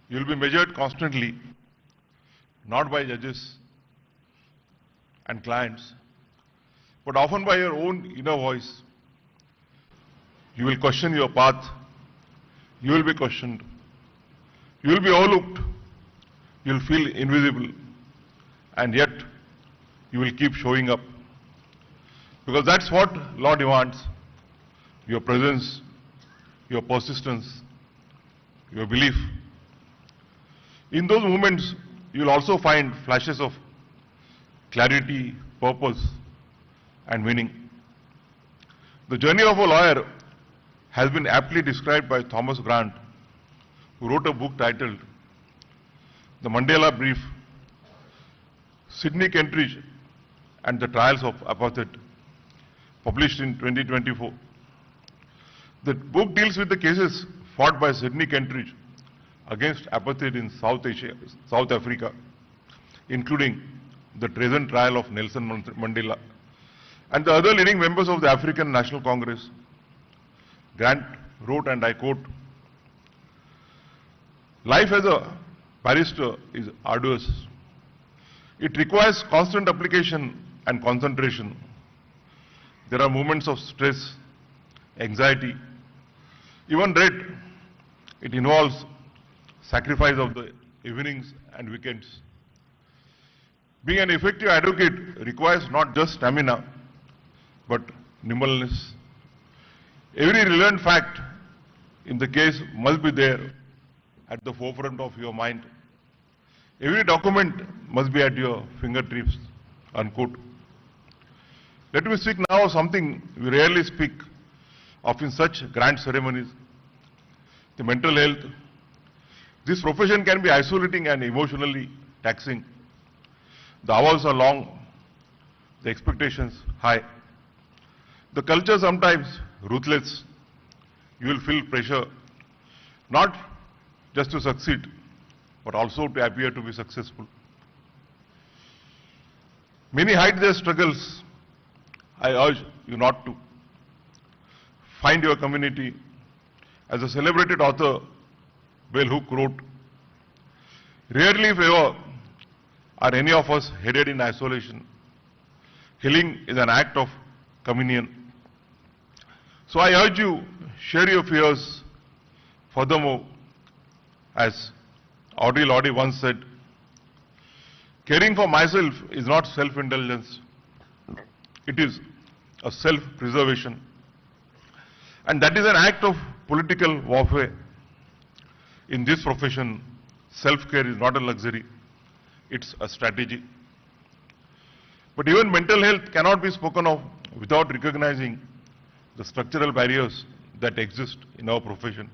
You will be measured constantly, not by judges and clients, but often by your own inner voice. You will question your path. You will be questioned. You will be overlooked. You will feel invisible. And yet, you will keep showing up. Because that's what law demands. Your presence, your persistence, your belief. In those moments, you will also find flashes of clarity, purpose, and meaning. The journey of a lawyer has been aptly described by Thomas Grant, who wrote a book titled The Mandela Brief, Sidney Kentridge and the Trials of Apartheid, published in 2024. The book deals with the cases fought by Sidney Kentridge against apartheid in South Africa, including the treason trial of Nelson Mandela and the other leading members of the African National Congress. Grant wrote, and I quote, "Life as a barrister is arduous. It requires constant application and concentration. There are moments of stress, anxiety, even dread. It involves sacrifice of the evenings and weekends. Being an effective advocate requires not just stamina, but nimbleness. Every relevant fact in the case must be there at the forefront of your mind. Every document must be at your fingertips," unquote. Let me speak now of something we rarely speak of in such grand ceremonies: the mental health. This profession can be isolating and emotionally taxing. The hours are long, the expectations high. The culture sometimes ruthless. You will feel pressure, not just to succeed, but also to appear to be successful. Many hide their struggles. I urge you not to. Find your community. As a celebrated author, Bell Hook wrote, "Rarely, if ever, are any of us headed in isolation. Healing is an act of communion." So I urge you, share your fears. Furthermore, as Audre Lorde once said, "Caring for myself is not self-indulgence. It is a self-preservation. And that is an act of political warfare. In this profession, self-care is not a luxury. It's a strategy." But even mental health cannot be spoken of without recognizing the structural barriers that exist in our profession.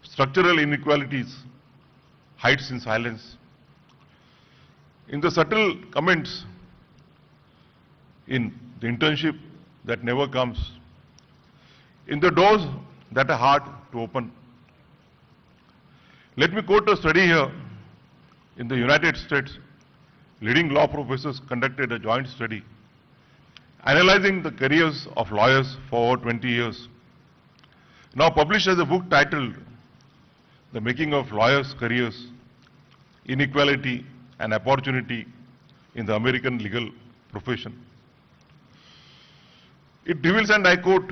Structural inequalities hides in silence. In the subtle comments, in the internship that never comes, in the doors that are hard to open. Let me quote a study here. In the United States, leading law professors conducted a joint study analyzing the careers of lawyers for over 20 years. Now published as a book titled The Making of Lawyers' Careers. inequality, and opportunity in the American legal profession. It reveals, and I quote,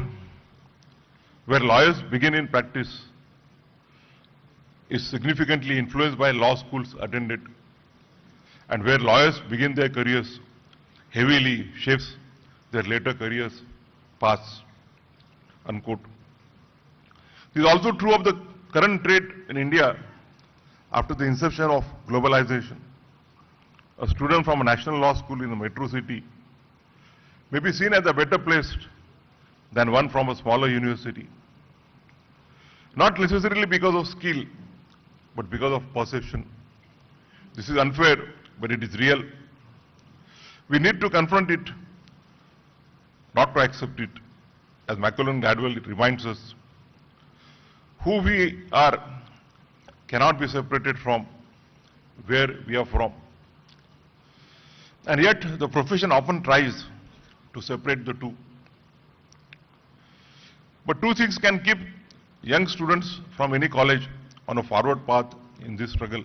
where lawyers begin in practice is significantly influenced by law schools attended, and where lawyers begin their careers heavily shapes their later careers paths, unquote. This is also true of the current trade in India after the inception of globalization. A student from a national law school in a metro city may be seen as a better placed than one from a smaller university. Not necessarily because of skill, but because of perception. This is unfair, but it is real. We need to confront it, not to accept it. As Macaulay Gladwell, it reminds us, who we are cannot be separated from where we are from. And yet, the profession often tries to separate the two. But two things can keep young students from any college on a forward path in this struggle.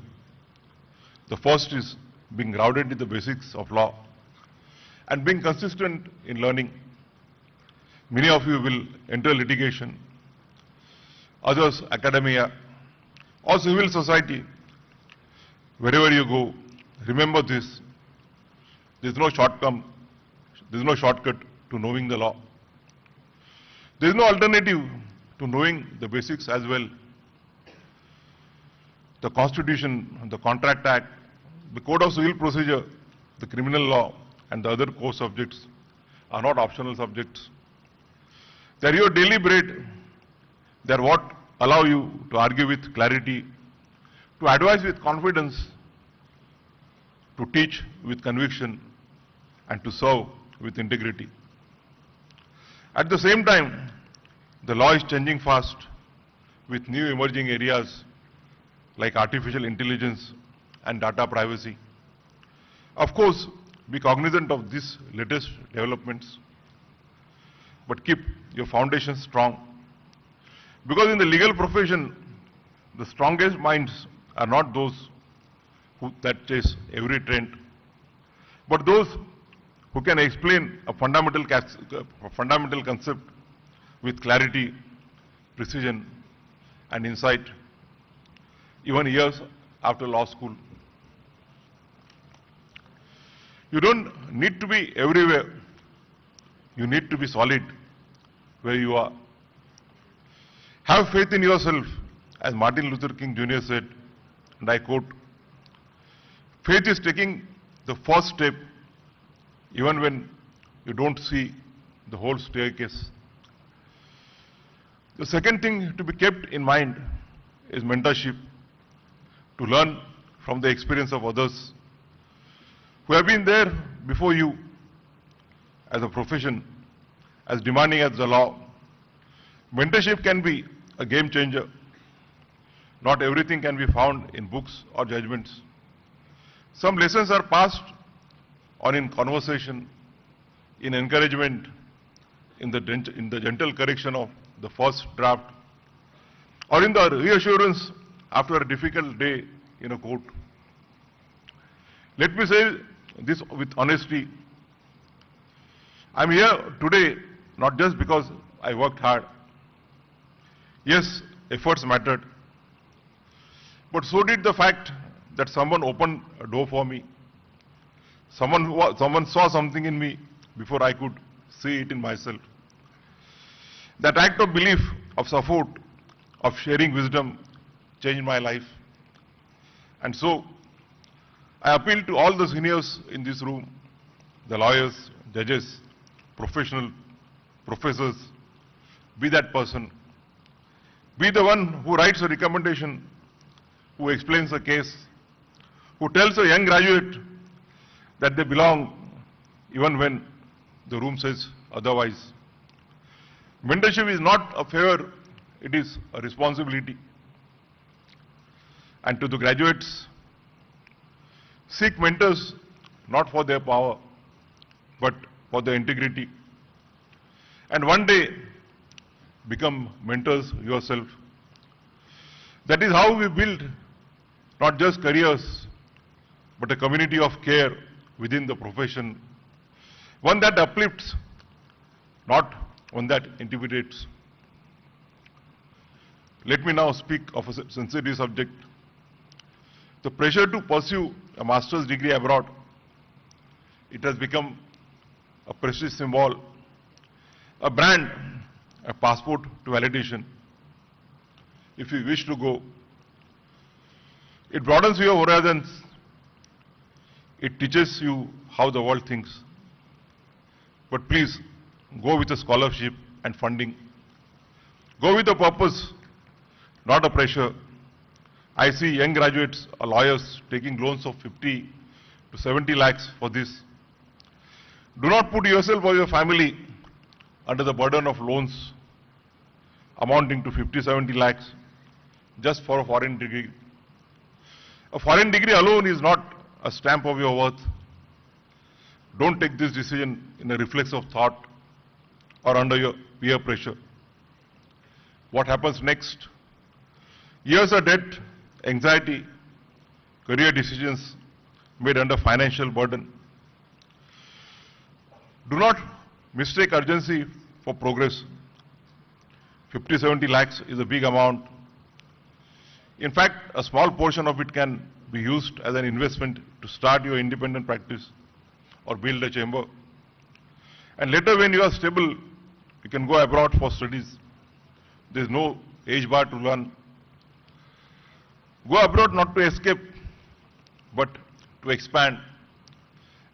The first is being grounded in the basics of law and being consistent in learning. Many of you will enter litigation, others academia, or civil society. Wherever you go, remember this. There is no shortcut to knowing the law. There is no alternative to knowing the basics as well. The Constitution, the Contract Act, the Code of Civil Procedure, the criminal law, and the other core subjects are not optional subjects. They are your daily bread. They are what allow you to argue with clarity, to advise with confidence, to teach with conviction, and to serve with integrity. At the same time, the law is changing fast with new emerging areas like artificial intelligence and data privacy. Of course, be cognizant of these latest developments, but keep your foundation strong. Because in the legal profession, the strongest minds are not those that chase every trend, but those who can explain a fundamental concept with clarity, precision, and insight, even years after law school. You don't need to be everywhere. You need to be solid where you are. Have faith in yourself, as Martin Luther King Jr. said, and I quote, faith is taking the first step even when you don't see the whole staircase. The second thing to be kept in mind is mentorship, to learn from the experience of others who have been there before you as a profession, as demanding as the law. Mentorship can be a game changer. Not everything can be found in books or judgments. Some lessons are passed on in conversation, in encouragement, in the gentle correction of the first draft, or in the reassurance after a difficult day in a court. Let me say this with honesty. I'm here today not just because I worked hard. Yes, efforts mattered, but so did the fact that someone opened a door for me. Someone saw something in me before I could see it in myself. That act of belief, of support, of sharing wisdom changed my life. And so, I appeal to all the seniors in this room, the lawyers, judges, professors, be that person. Be the one who writes a recommendation, who explains a case, who tells a young graduate that they belong even when the room says otherwise. Mentorship is not a favor, it is a responsibility. And to the graduates, seek mentors not for their power, but for their integrity. And one day, become mentors yourself. That is how we build not just careers, but a community of care within the profession, one that uplifts, not one that intimidates. Let me now speak of a sensitive subject. The pressure to pursue a master's degree abroad. It has become a prestige symbol, a brand, a passport to validation. If you wish to go, it broadens your horizons. It teaches you how the world thinks. But please, go with a scholarship and funding. Go with a purpose, not a pressure. I see young graduates or lawyers taking loans of 50 to 70 lakhs for this. Do not put yourself or your family under the burden of loans amounting to 50, 70 lakhs just for a foreign degree. A foreign degree alone is not a stamp of your worth. Don't take this decision in a reflex of thought or under your peer pressure. What happens next? Years of debt, anxiety, career decisions made under financial burden. Do not mistake urgency for progress. 50, 70 lakhs is a big amount. In fact, a small portion of it can be used as an investment to start your independent practice or build a chamber. And later when you are stable, you can go abroad for studies. There is no age bar to learn. Go abroad not to escape, but to expand.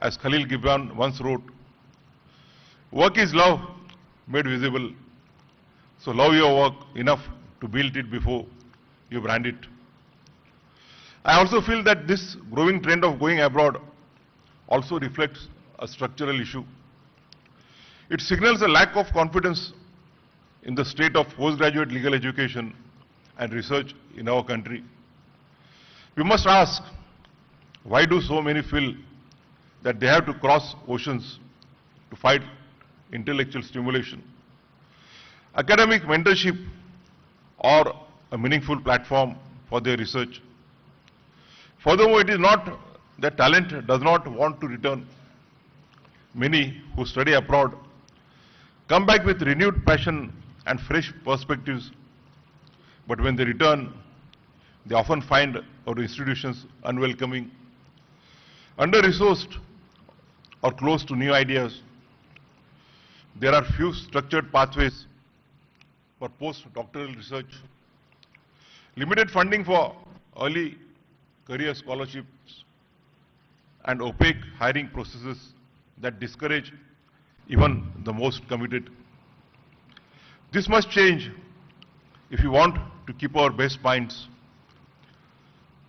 As Khalil Gibran once wrote, work is love made visible. So love your work enough to build it before you brand it. I also feel that this growing trend of going abroad also reflects a structural issue. It signals a lack of confidence in the state of postgraduate legal education and research in our country. We must ask, why do so many feel that they have to cross oceans to fight intellectual stimulation, academic mentorship, or a meaningful platform for their research? Furthermore, it is not that talent does not want to return. Many who study abroad come back with renewed passion and fresh perspectives, but when they return, they often find our institutions unwelcoming, under-resourced, or close to new ideas. There are few structured pathways for post-doctoral research, limited funding for early career scholarships, and opaque hiring processes that discourage even the most committed. This must change if we want to keep our best minds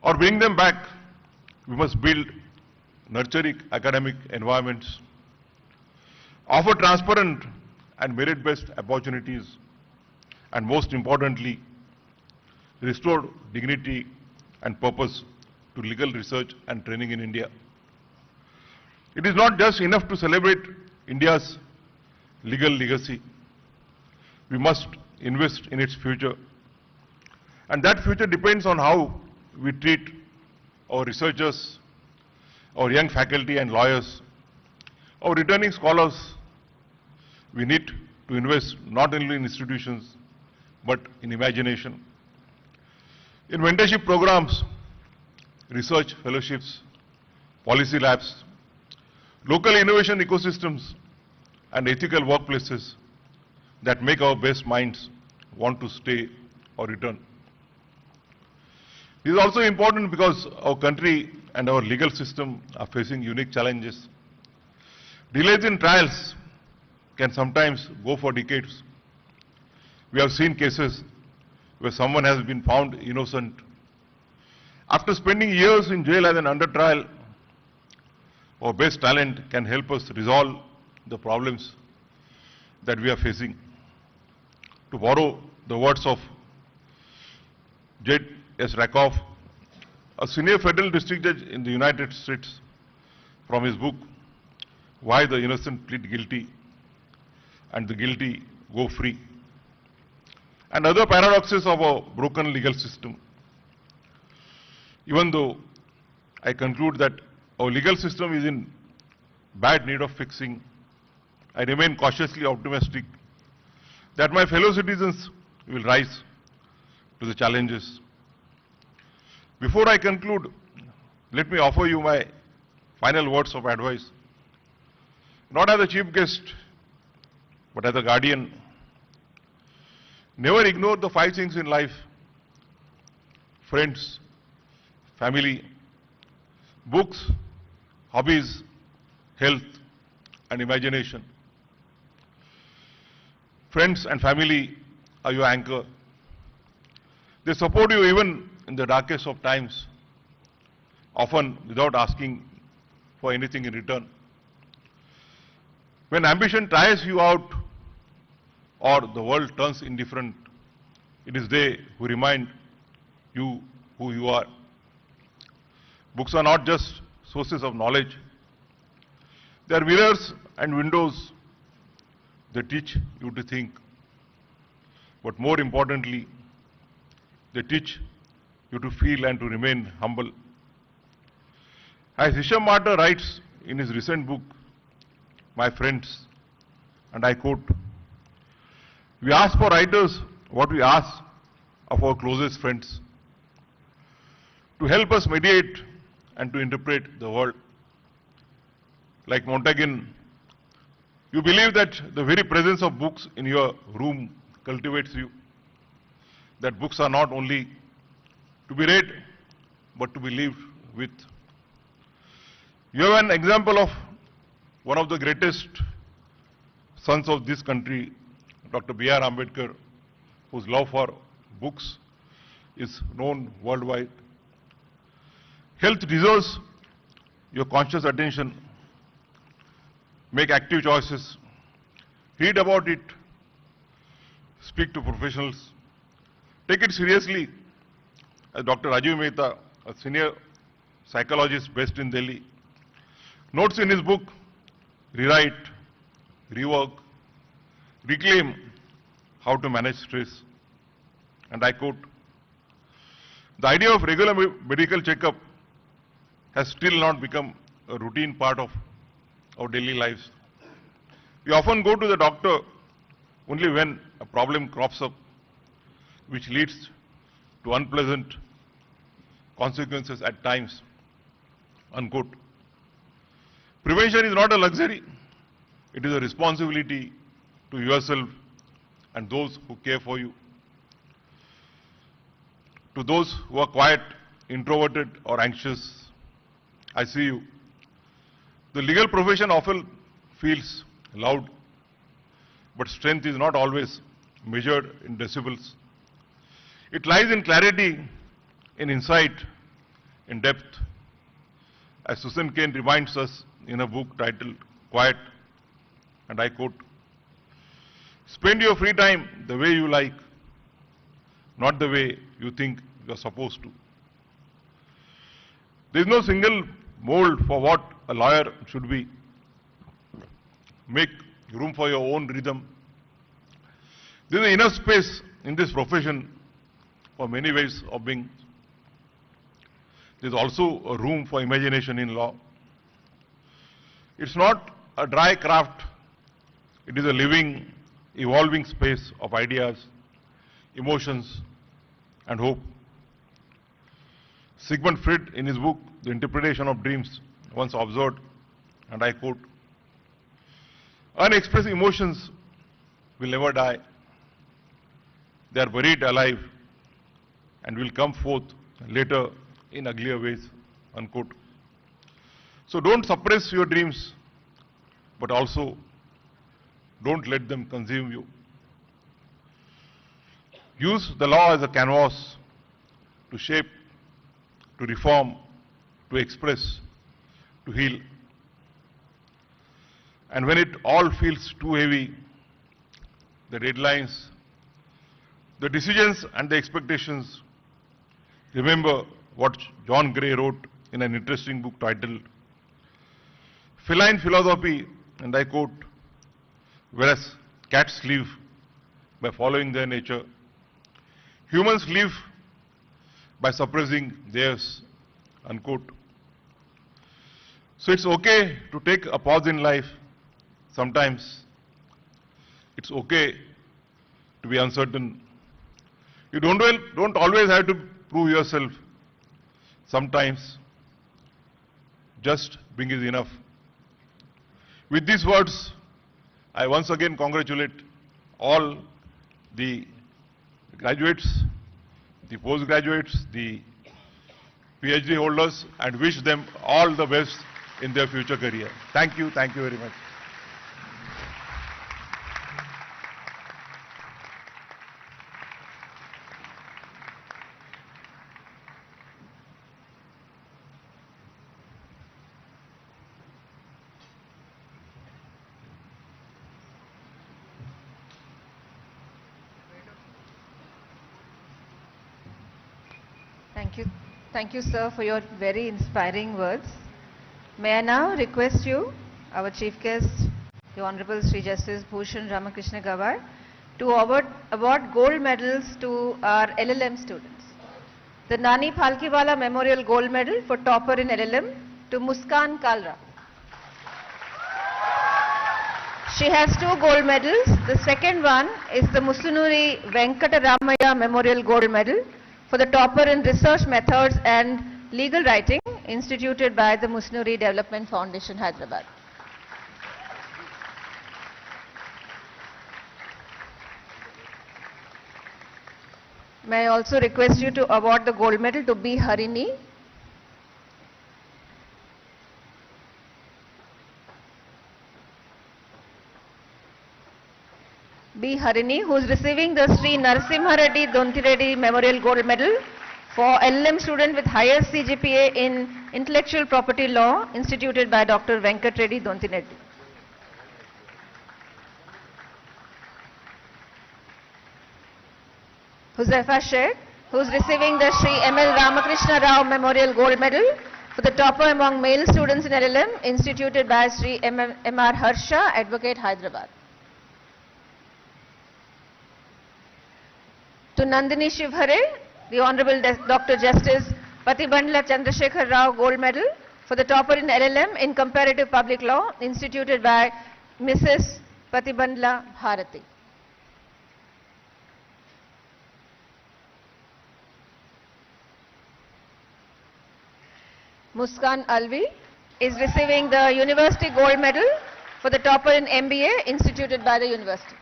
or bring them back. We must build nurturing academic environments, offer transparent and merit-based opportunities, and most importantly, restore dignity and purpose to legal research and training in India. It is not just enough to celebrate India's legal legacy. We must invest in its future. And that future depends on how we treat our researchers, our young faculty and lawyers, our returning scholars. We need to invest not only in institutions, but in imagination, in mentorship programs, research fellowships, policy labs, local innovation ecosystems, and ethical workplaces that make our best minds want to stay or return. This is also important because our country and our legal system are facing unique challenges. Delays in trials can sometimes go for decades. We have seen cases where someone has been found innocent. After spending years in jail as an under trial, our best talent can help us resolve the problems that we are facing. To borrow the words of J.S. Rakoff, a senior federal district judge in the United States, from his book, Why the Innocent Plead Guilty and the Guilty Go Free, and other paradoxes of a broken legal system. Even though I conclude that our legal system is in bad need of fixing. I remain cautiously optimistic that my fellow citizens will rise to the challenges. Before I conclude, let me offer you my final words of advice. Not as a chief guest, but as a guardian. Never ignore the 5 things in life: friends, family, books, hobbies, health, and imagination. Friends and family are your anchor. They support you even in the darkest of times, often without asking for anything in return. When ambition tires you out or the world turns indifferent, it is they who remind you who you are. Books are not just sources of knowledge. They are mirrors and windows. They teach you to think. But more importantly, they teach you to feel and to remain humble. As Hisham Martyr writes in his recent book, My Friends, and I quote, "We ask for writers what we ask of our closest friends, to help us mediate and to interpret the world." Like Montaigne, you believe that the very presence of books in your room cultivates you, that books are not only to be read, but to be lived with. You have an example of one of the greatest sons of this country, Dr. B.R. Ambedkar, whose love for books is known worldwide. Health deserves your conscious attention. Make active choices. Read about it. Speak to professionals. Take it seriously. As Dr. Rajiv Mehta, a senior psychologist based in Delhi, notes in his book, Rewrite, Rework, Reclaim, How to Manage Stress. And I quote, "The idea of regular medical checkup has still not become a routine part of our daily lives. We often go to the doctor only when a problem crops up, which leads to unpleasant consequences at times." Unquote. Prevention is not a luxury. It is a responsibility to yourself and those who care for you. To those who are quiet, introverted, or anxious, I see you. The legal profession often feels loud, but strength is not always measured in decibels. It lies in clarity, in insight, in depth. As Susan Cain reminds us in a book titled Quiet, and I quote, "Spend your free time the way you like, not the way you think you are supposed to." There is no single mold for what a lawyer should be. Make room for your own rhythm. There is enough space in this profession for many ways of being. There is also a room for imagination in law. It's not a dry craft. It is a living, evolving space of ideas, emotions, and hope. Sigmund Freud, in his book, The Interpretation of Dreams, once observed, and I quote, "Unexpressed emotions will never die. They are buried alive and will come forth later in uglier ways." Unquote. So don't suppress your dreams, but also don't let them consume you. Use the law as a canvas to shape, to reform, to express, to heal. And when it all feels too heavy, the deadlines, the decisions and the expectations, remember what John Gray wrote in an interesting book titled Feline Philosophy, and I quote, "Whereas cats live by following their nature, humans live by suppressing theirs." Unquote. So it's okay to take a pause in life sometimes. It's okay to be uncertain. You don't always have to prove yourself. Sometimes just being is enough. With these words, I once again congratulate all the graduates, the postgraduates, the PhD holders, and wish them all the best in their future career. Thank you very much. Thank you, sir, for your very inspiring words. May I now request you, our chief guest, the Honorable Sri Justice Bhushan Ramakrishna Gawai, to award gold medals to our LLM students. The Nani Phalkiwala Memorial Gold Medal for topper in LLM to Muskan Kalra. She has 2 gold medals. The second one is the Musunuri Venkataramaya Memorial Gold Medal for the topper in research methods and legal writing, instituted by the Musunuri Development Foundation, Hyderabad. May I also request you to award the gold medal to B. Harini. B. Harini, who is receiving the Sri.A.Revanth Reddy Memorial Gold Medal for LLM student with highest CGPA in Intellectual Property Law, instituted by Dr. Venkat Reddy Dontineddi. Huzaifa Sheikh, who is receiving the Sri M.L. Ramakrishna Rao Memorial Gold Medal for the topper among male students in LLM, instituted by Sri M.R. Harsha, Advocate, Hyderabad. To Nandini Shivhare, the Honorable Dr. Justice Patibandla Chandrasekhar Rao Gold Medal for the topper in LLM in Comparative Public Law, instituted by Mrs. Patibandla Bharati. Muskan Alvi is receiving the University Gold Medal for the topper in MBA, instituted by the University.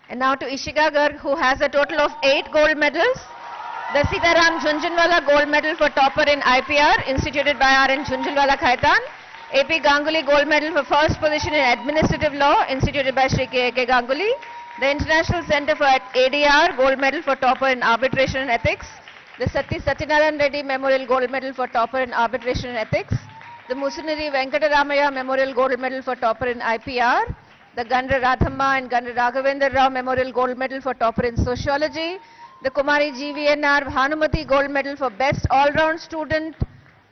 And now to Ishika Garg, who has a total of 8 gold medals. The Sitaram Jhunjhunwala Gold Medal for topper in IPR, instituted by R.N. Jhunjhunwala Khaitan. A.P. Ganguly Gold Medal for first position in Administrative Law, instituted by Sri K.A.K. Ganguly. The International Center for ADR Gold Medal for topper in Arbitration and Ethics. The Satyanarayan Reddy Memorial Gold Medal for topper in Arbitration and Ethics. The Musunuri Venkataramaya Memorial Gold Medal for topper in IPR. The Gandra Radhamma and Gandra Raghavendra Rao Memorial Gold Medal for topper in Sociology. The Kumari GVNR Bhanumati Gold Medal for Best All-Round Student,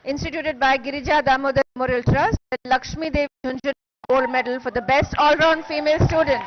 instituted by Girija Damodar Memorial Trust. The Lakshmi Devi Jhunjhunwala Gold Medal for the Best All-Round Female Student.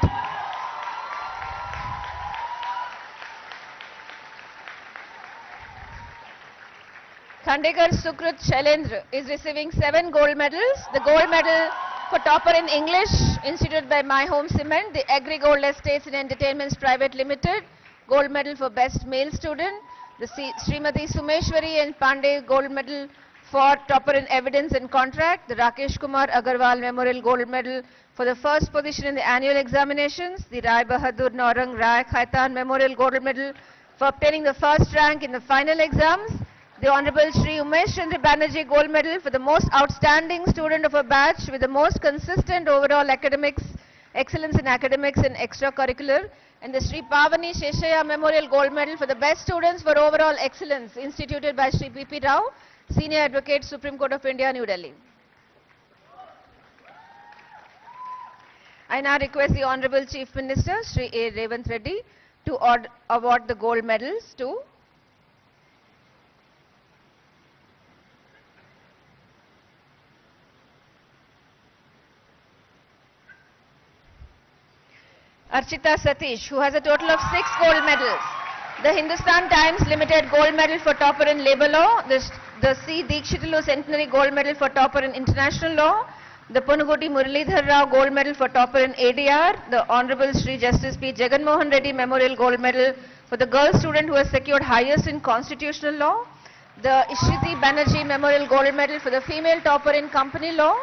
Khandekar Sukrut Shailendra is receiving 7 gold medals. The gold medal for topper in English, instituted by My Home Cement. The Agri Gold Estates and Entertainments Private Limited, gold medal for best male student. The Srimati Sumeshwari and Pandey gold medal for topper in evidence and contract. The Rakesh Kumar Agarwal Memorial Gold Medal for the first position in the annual examinations. The Rai Bahadur Naurang Rai Khaitan Memorial Gold Medal for obtaining the first rank in the final exams. The Honorable Shri Umesh Chandra Banerjee Gold Medal for the most outstanding student of a batch with the most consistent overall academics, excellence in academics and extracurricular. And the Shri Pavani Sheshaya Memorial Gold Medal for the best students for overall excellence, instituted by Shri P.P. Rao, Senior Advocate, Supreme Court of India, New Delhi. I now request the Honorable Chief Minister, Sri.A.Revanth Reddy, to award the gold medals to Archita Satish, who has a total of 6 gold medals. The Hindustan Times Limited Gold Medal for topper in Labour Law. The C. Dikshitulu Centenary Gold Medal for topper in International Law. The Punugoti Muralidhar Rao Gold Medal for topper in ADR. The Honorable Sri Justice P. Jagan Mohan Reddy Memorial Gold Medal for the girl student who has secured highest in Constitutional Law. The Ishriti Banerjee Memorial Gold Medal for the female topper in Company Law.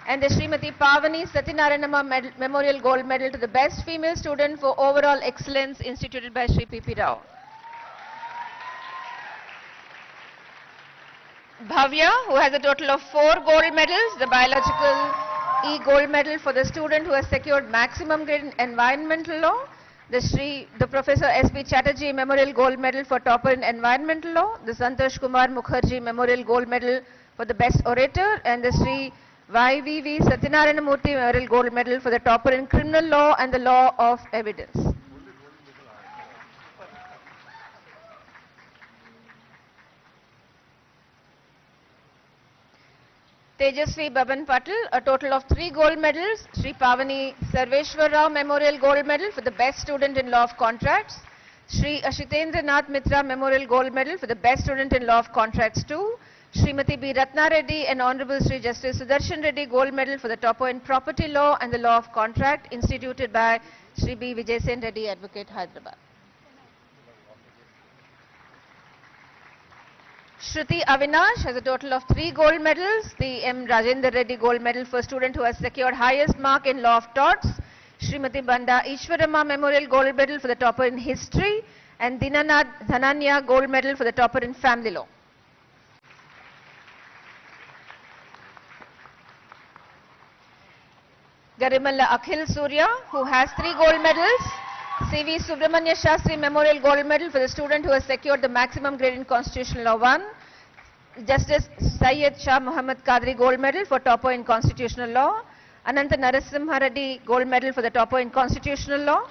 And the Srimati Pavani Satyanarayanamma Memorial Gold Medal to the best female student for overall excellence instituted by Sri P.P. Rao. Bhavya, who has a total of 4 gold medals, the biological E gold medal for the student who has secured maximum grade in environmental law, the Professor S.B. Chatterjee Memorial Gold Medal for topper in environmental law, the Santosh Kumar Mukherjee Memorial Gold Medal for the best orator, and the Sri Y.V.V. Satyanarayana Murthy Memorial Gold Medal for the topper in criminal law and the law of evidence. Tejasvi Baban Patil, a total of 3 gold medals. Sri Pavani Sarveshwar Rao Memorial Gold Medal for the best student in law of contracts. Sri Ashitendra Nath Mitra Memorial Gold Medal for the best student in law of contracts 2. Srimati B. Ratna Reddy and Honorable Sri Justice Sudarshan Reddy Gold Medal for the topper in property law and the law of contract instituted by Sri B. Vijay Sen Reddy Advocate, Hyderabad. Shruti Avinash has a total of 3 gold medals. The M. Rajendra Reddy Gold Medal for student who has secured highest mark in law of torts. Srimati Banda Ishwarama Memorial Gold Medal for the topper in history. And Dinanath Dhananya Gold Medal for the topper in family law. Garimalla Akhil Surya, who has 3 gold medals. C.V. Subramanya Shastri Memorial Gold Medal for the student who has secured the maximum grade in Constitutional Law 1. Justice Syed Shah Muhammad Qadri Gold Medal for topper in Constitutional Law. Ananta Narasimha Reddy Gold Medal for the topper in Constitutional Law.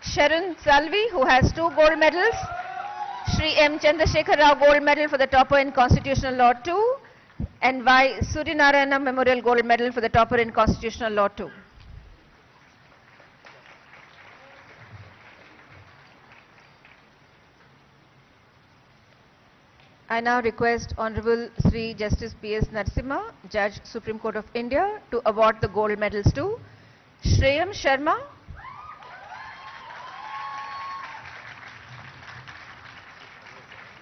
Sharon Salvi, who has 2 gold medals. Sri M. Chandrasekhar Rao Gold Medal for the topper in Constitutional Law 2. And Y. Suryanarayana Memorial Gold Medal for the topper in Constitutional Law 2. I now request Honorable Sri Justice P.S. Narasimha, Judge, Supreme Court of India, to award the gold medals to Shreyam Sharma,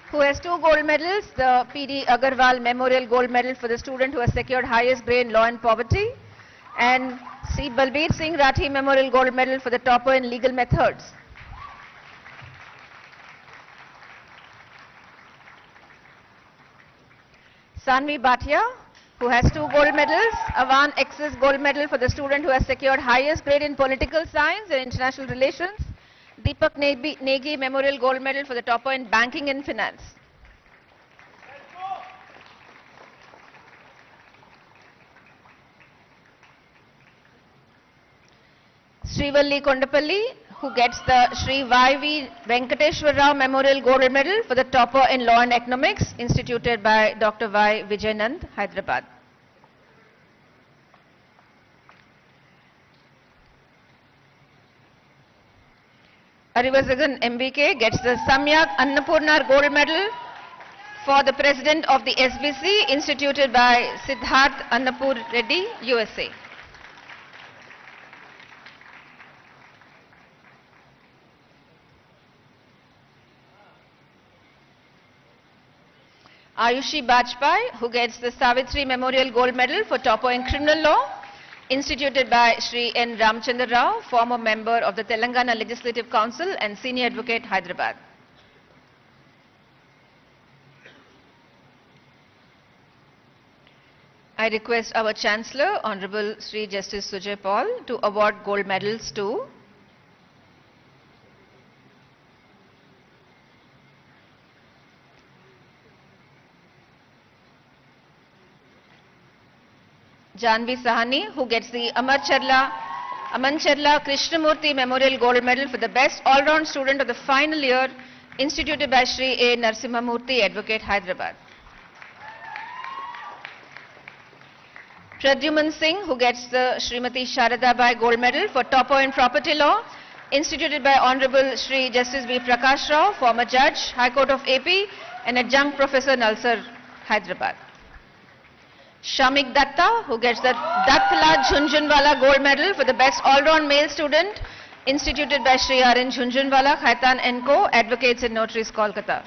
who has 2 gold medals, the P.D. Agarwal Memorial Gold Medal for the student who has secured highest grade in law and poverty, and C. Balbir Singh Rathi Memorial Gold Medal for the topper in legal methods. Sanvi Bhatia, who has 2 gold medals, Avan Excess Gold Medal for the student who has secured highest grade in political science and international relations, Deepak Negi Memorial Gold Medal for the topper in banking and finance. Srivalli Kondapalli, who gets the Sri Y.V. Venkateshwar Rao Memorial Gold Medal for the topper in law and economics, instituted by Dr. Y. Vijayanand, Hyderabad. Arivasagan MBK gets the Samyak Annapurna Gold Medal for the President of the SBC, instituted by Siddharth Annapur Reddy, USA. Ayushi Bajpai, who gets the Savitri Memorial Gold Medal for topper in criminal law, instituted by Sri N. Ramchandra Rao, former member of the Telangana Legislative Council and senior advocate, Hyderabad. I request our Chancellor, Honorable Sri Justice Sujay Paul, to award gold medals to Janvi Sahani, who gets the Amancharla Krishnamurthy Memorial Gold Medal for the best all-round student of the final year, instituted by Sri A. Narasimhamurthy, Advocate, Hyderabad. Pradyuman Singh, who gets the Srimati Sharadabai Gold Medal for topper in property law, instituted by Honorable Sri Justice B. Prakash Rao, former Judge, High Court of AP, and Adjunct Professor Nalsar, Hyderabad. Shamik Datta, who gets the Dattala Jhunjhunwala Gold Medal for the Best All-Round Male Student, instituted by Sri R.N. Jhunjhunwala, Khaitan & Co., Advocates and Notaries, Kolkata.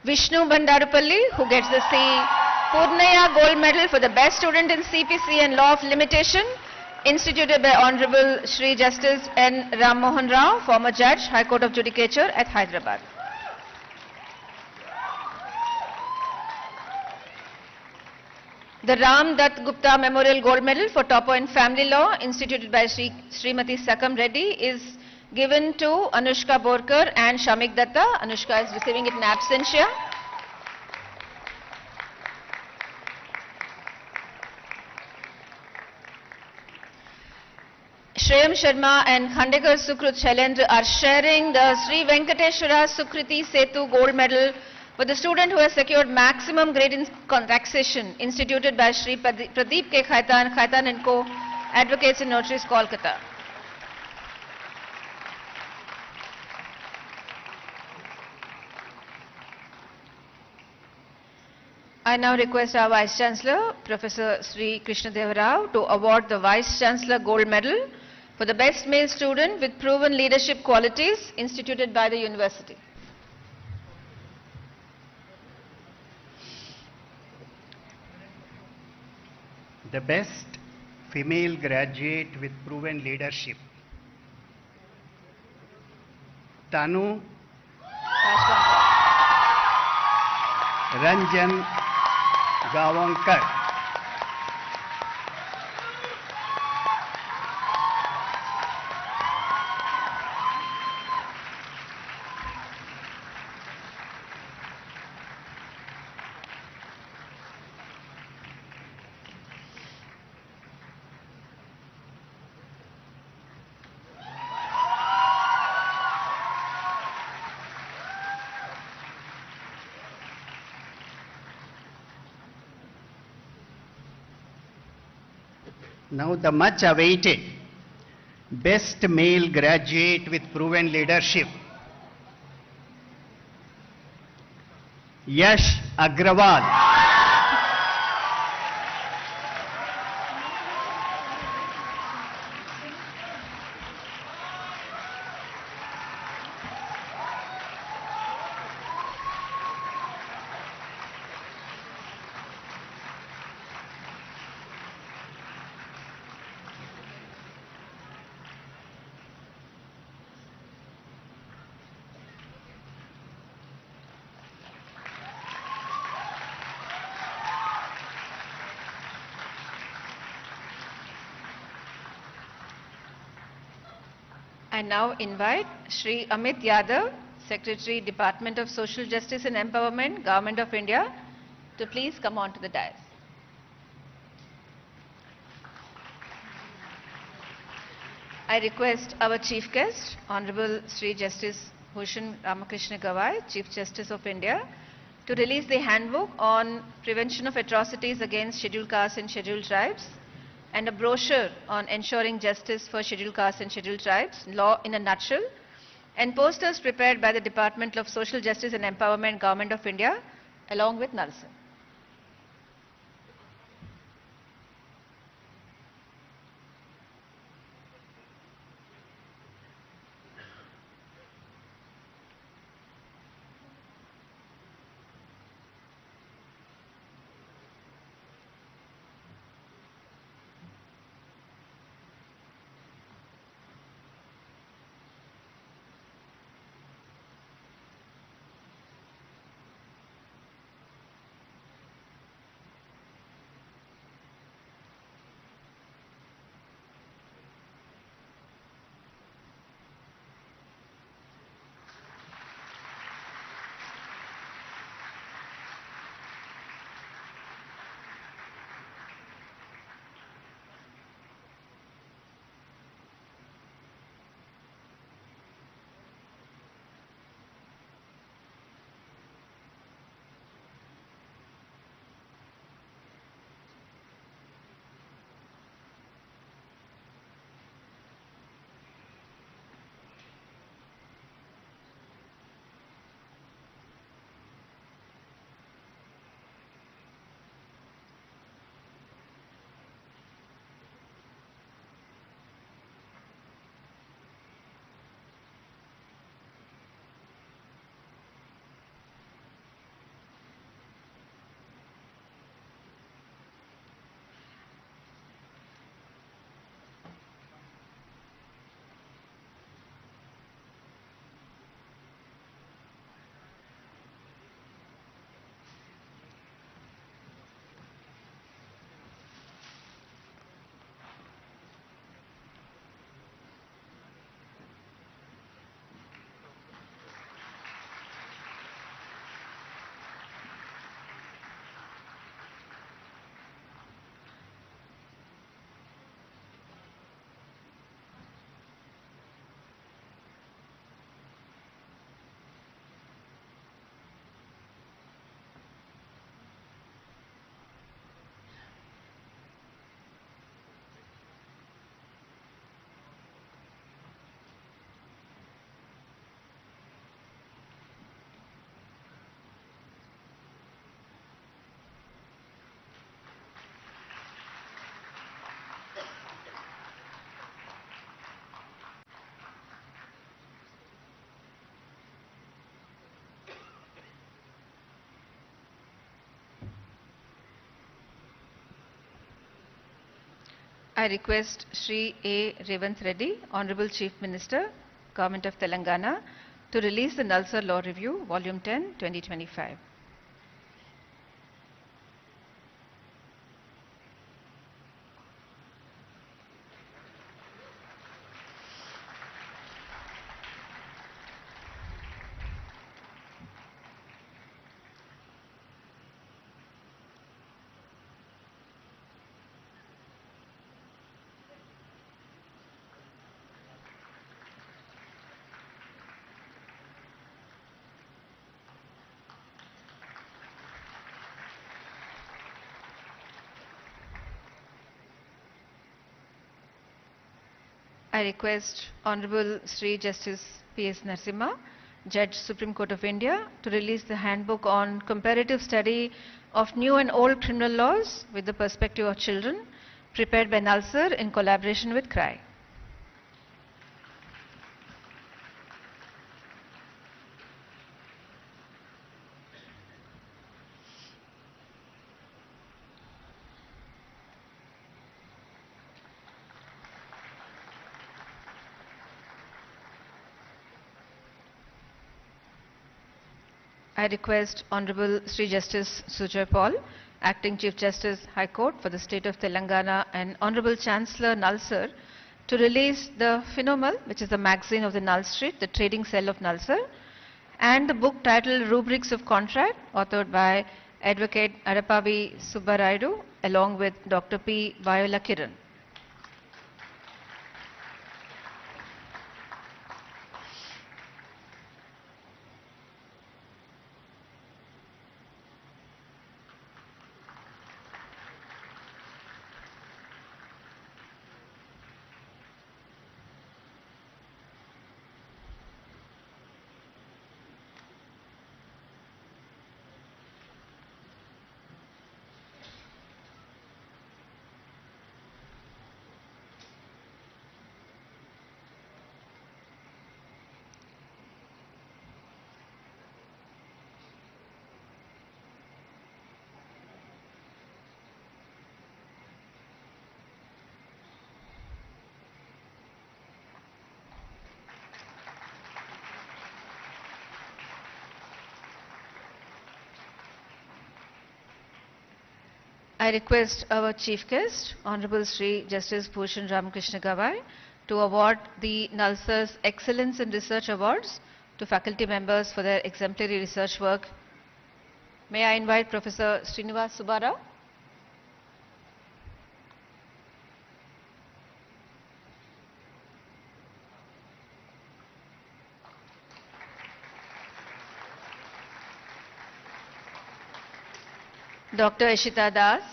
Vishnu Bhandarupalli, who gets the C. Purnaya Gold Medal for the Best Student in CPC and Law of Limitation, instituted by Honorable Sri Justice N. Ram Mohan Rao, former Judge, High Court of Judicature at Hyderabad. The Ram Dutt Gupta Memorial Gold Medal for Topper in Family Law, instituted by Srimati Sakam Reddy, is given to Anushka Borkar and Shamik Datta. Anushka is receiving it in absentia. Shreyam Sharma and Khandekar Sukrut Shailendra are sharing the Sri Venkateshwara Sukriti Setu Gold Medal for the student who has secured maximum grade in taxation, instituted by Sri Pradeep K. Khaitan, Khaitan & Co., Advocates and Notaries, Kolkata. I now request our Vice Chancellor, Professor Sri Krishnadeva Rao, to award the Vice Chancellor Gold Medal for the Best Male Student with Proven Leadership Qualities, instituted by the University. The Best Female Graduate with Proven Leadership, Tanu Ranjan Gavankar. Now the much awaited Best Male Graduate with Proven Leadership, Yash Agrawal. I now invite Shri Amit Yadav, Secretary, Department of Social Justice and Empowerment, Government of India, to please come on to the dais. I request our Chief Guest, Honorable Sri Justice Bhushan Ramakrishna Gawai, Chief Justice of India, to release the handbook on prevention of atrocities against scheduled castes and scheduled tribes, and a brochure on ensuring justice for scheduled castes and scheduled tribes, law in a nutshell, and posters prepared by the Department of Social Justice and Empowerment, Government of India, along with Nalsar. I request Sri.A.Revanth Reddy, Honorable Chief Minister, Government of Telangana, to release the Nalsar Law Review, Volume 10, 2025. I request Honorable Sri Justice P.S. Narasimha, Judge Supreme Court of India, to release the handbook on comparative study of new and old criminal laws with the perspective of children, prepared by Nalsar in collaboration with CRI. I request Honorable Sri Justice Sujoy Paul, Acting Chief Justice, High Court for the State of Telangana, and Honorable Chancellor Nalsar to release the Phenomal, which is the magazine of the Null Street, the trading cell of Nalsar, and the book titled Rubrics of Contract, authored by Advocate Arapavi Subbaraidu, along with Dr. P. Viola Kiran. I request our Chief Guest, Honorable Sri Justice Bhushan Ramakrishna Gawai, to award the Nalsar's Excellence in Research Awards to faculty members for their exemplary research work. May I invite Professor Srinivas Subbarao? Dr. Ishita Das,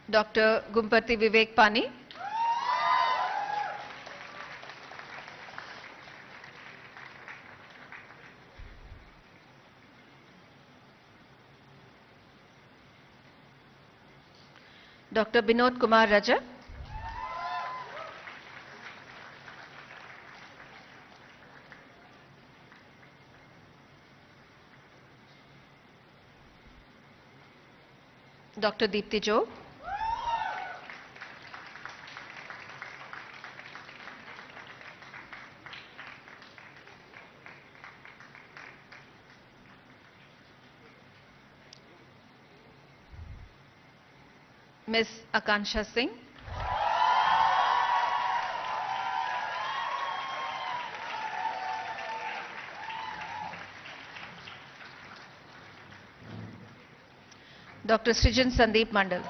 Dr. Gumpati Vivek Pani, Dr. Binod Kumar Raja, Dr. Deepti Job, Ms. Akansha Singh, Dr. Srijan Sandeep Mandal,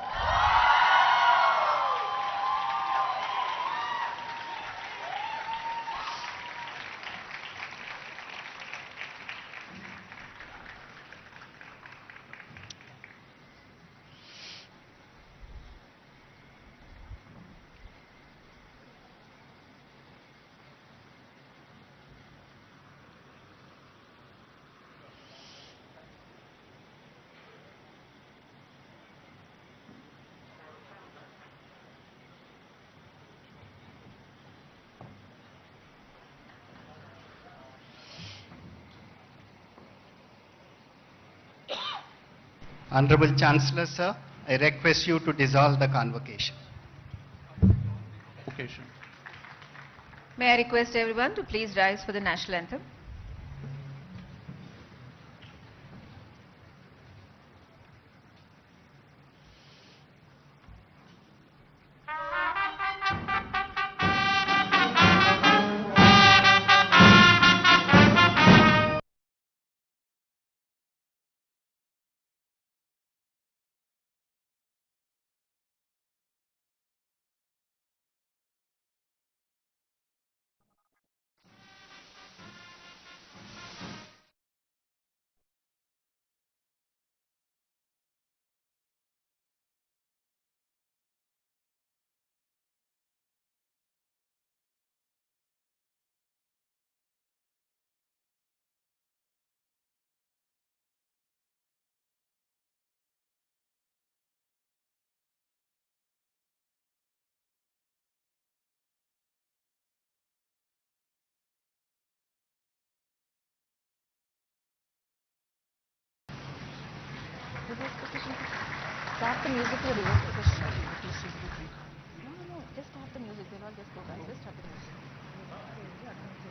Honorable Chancellor, sir, I request you to dissolve the convocation. Convocation. May I request everyone to please rise for the national anthem. Start the music for reverse position. No, just start the music. We'll all just go back. Just start the music.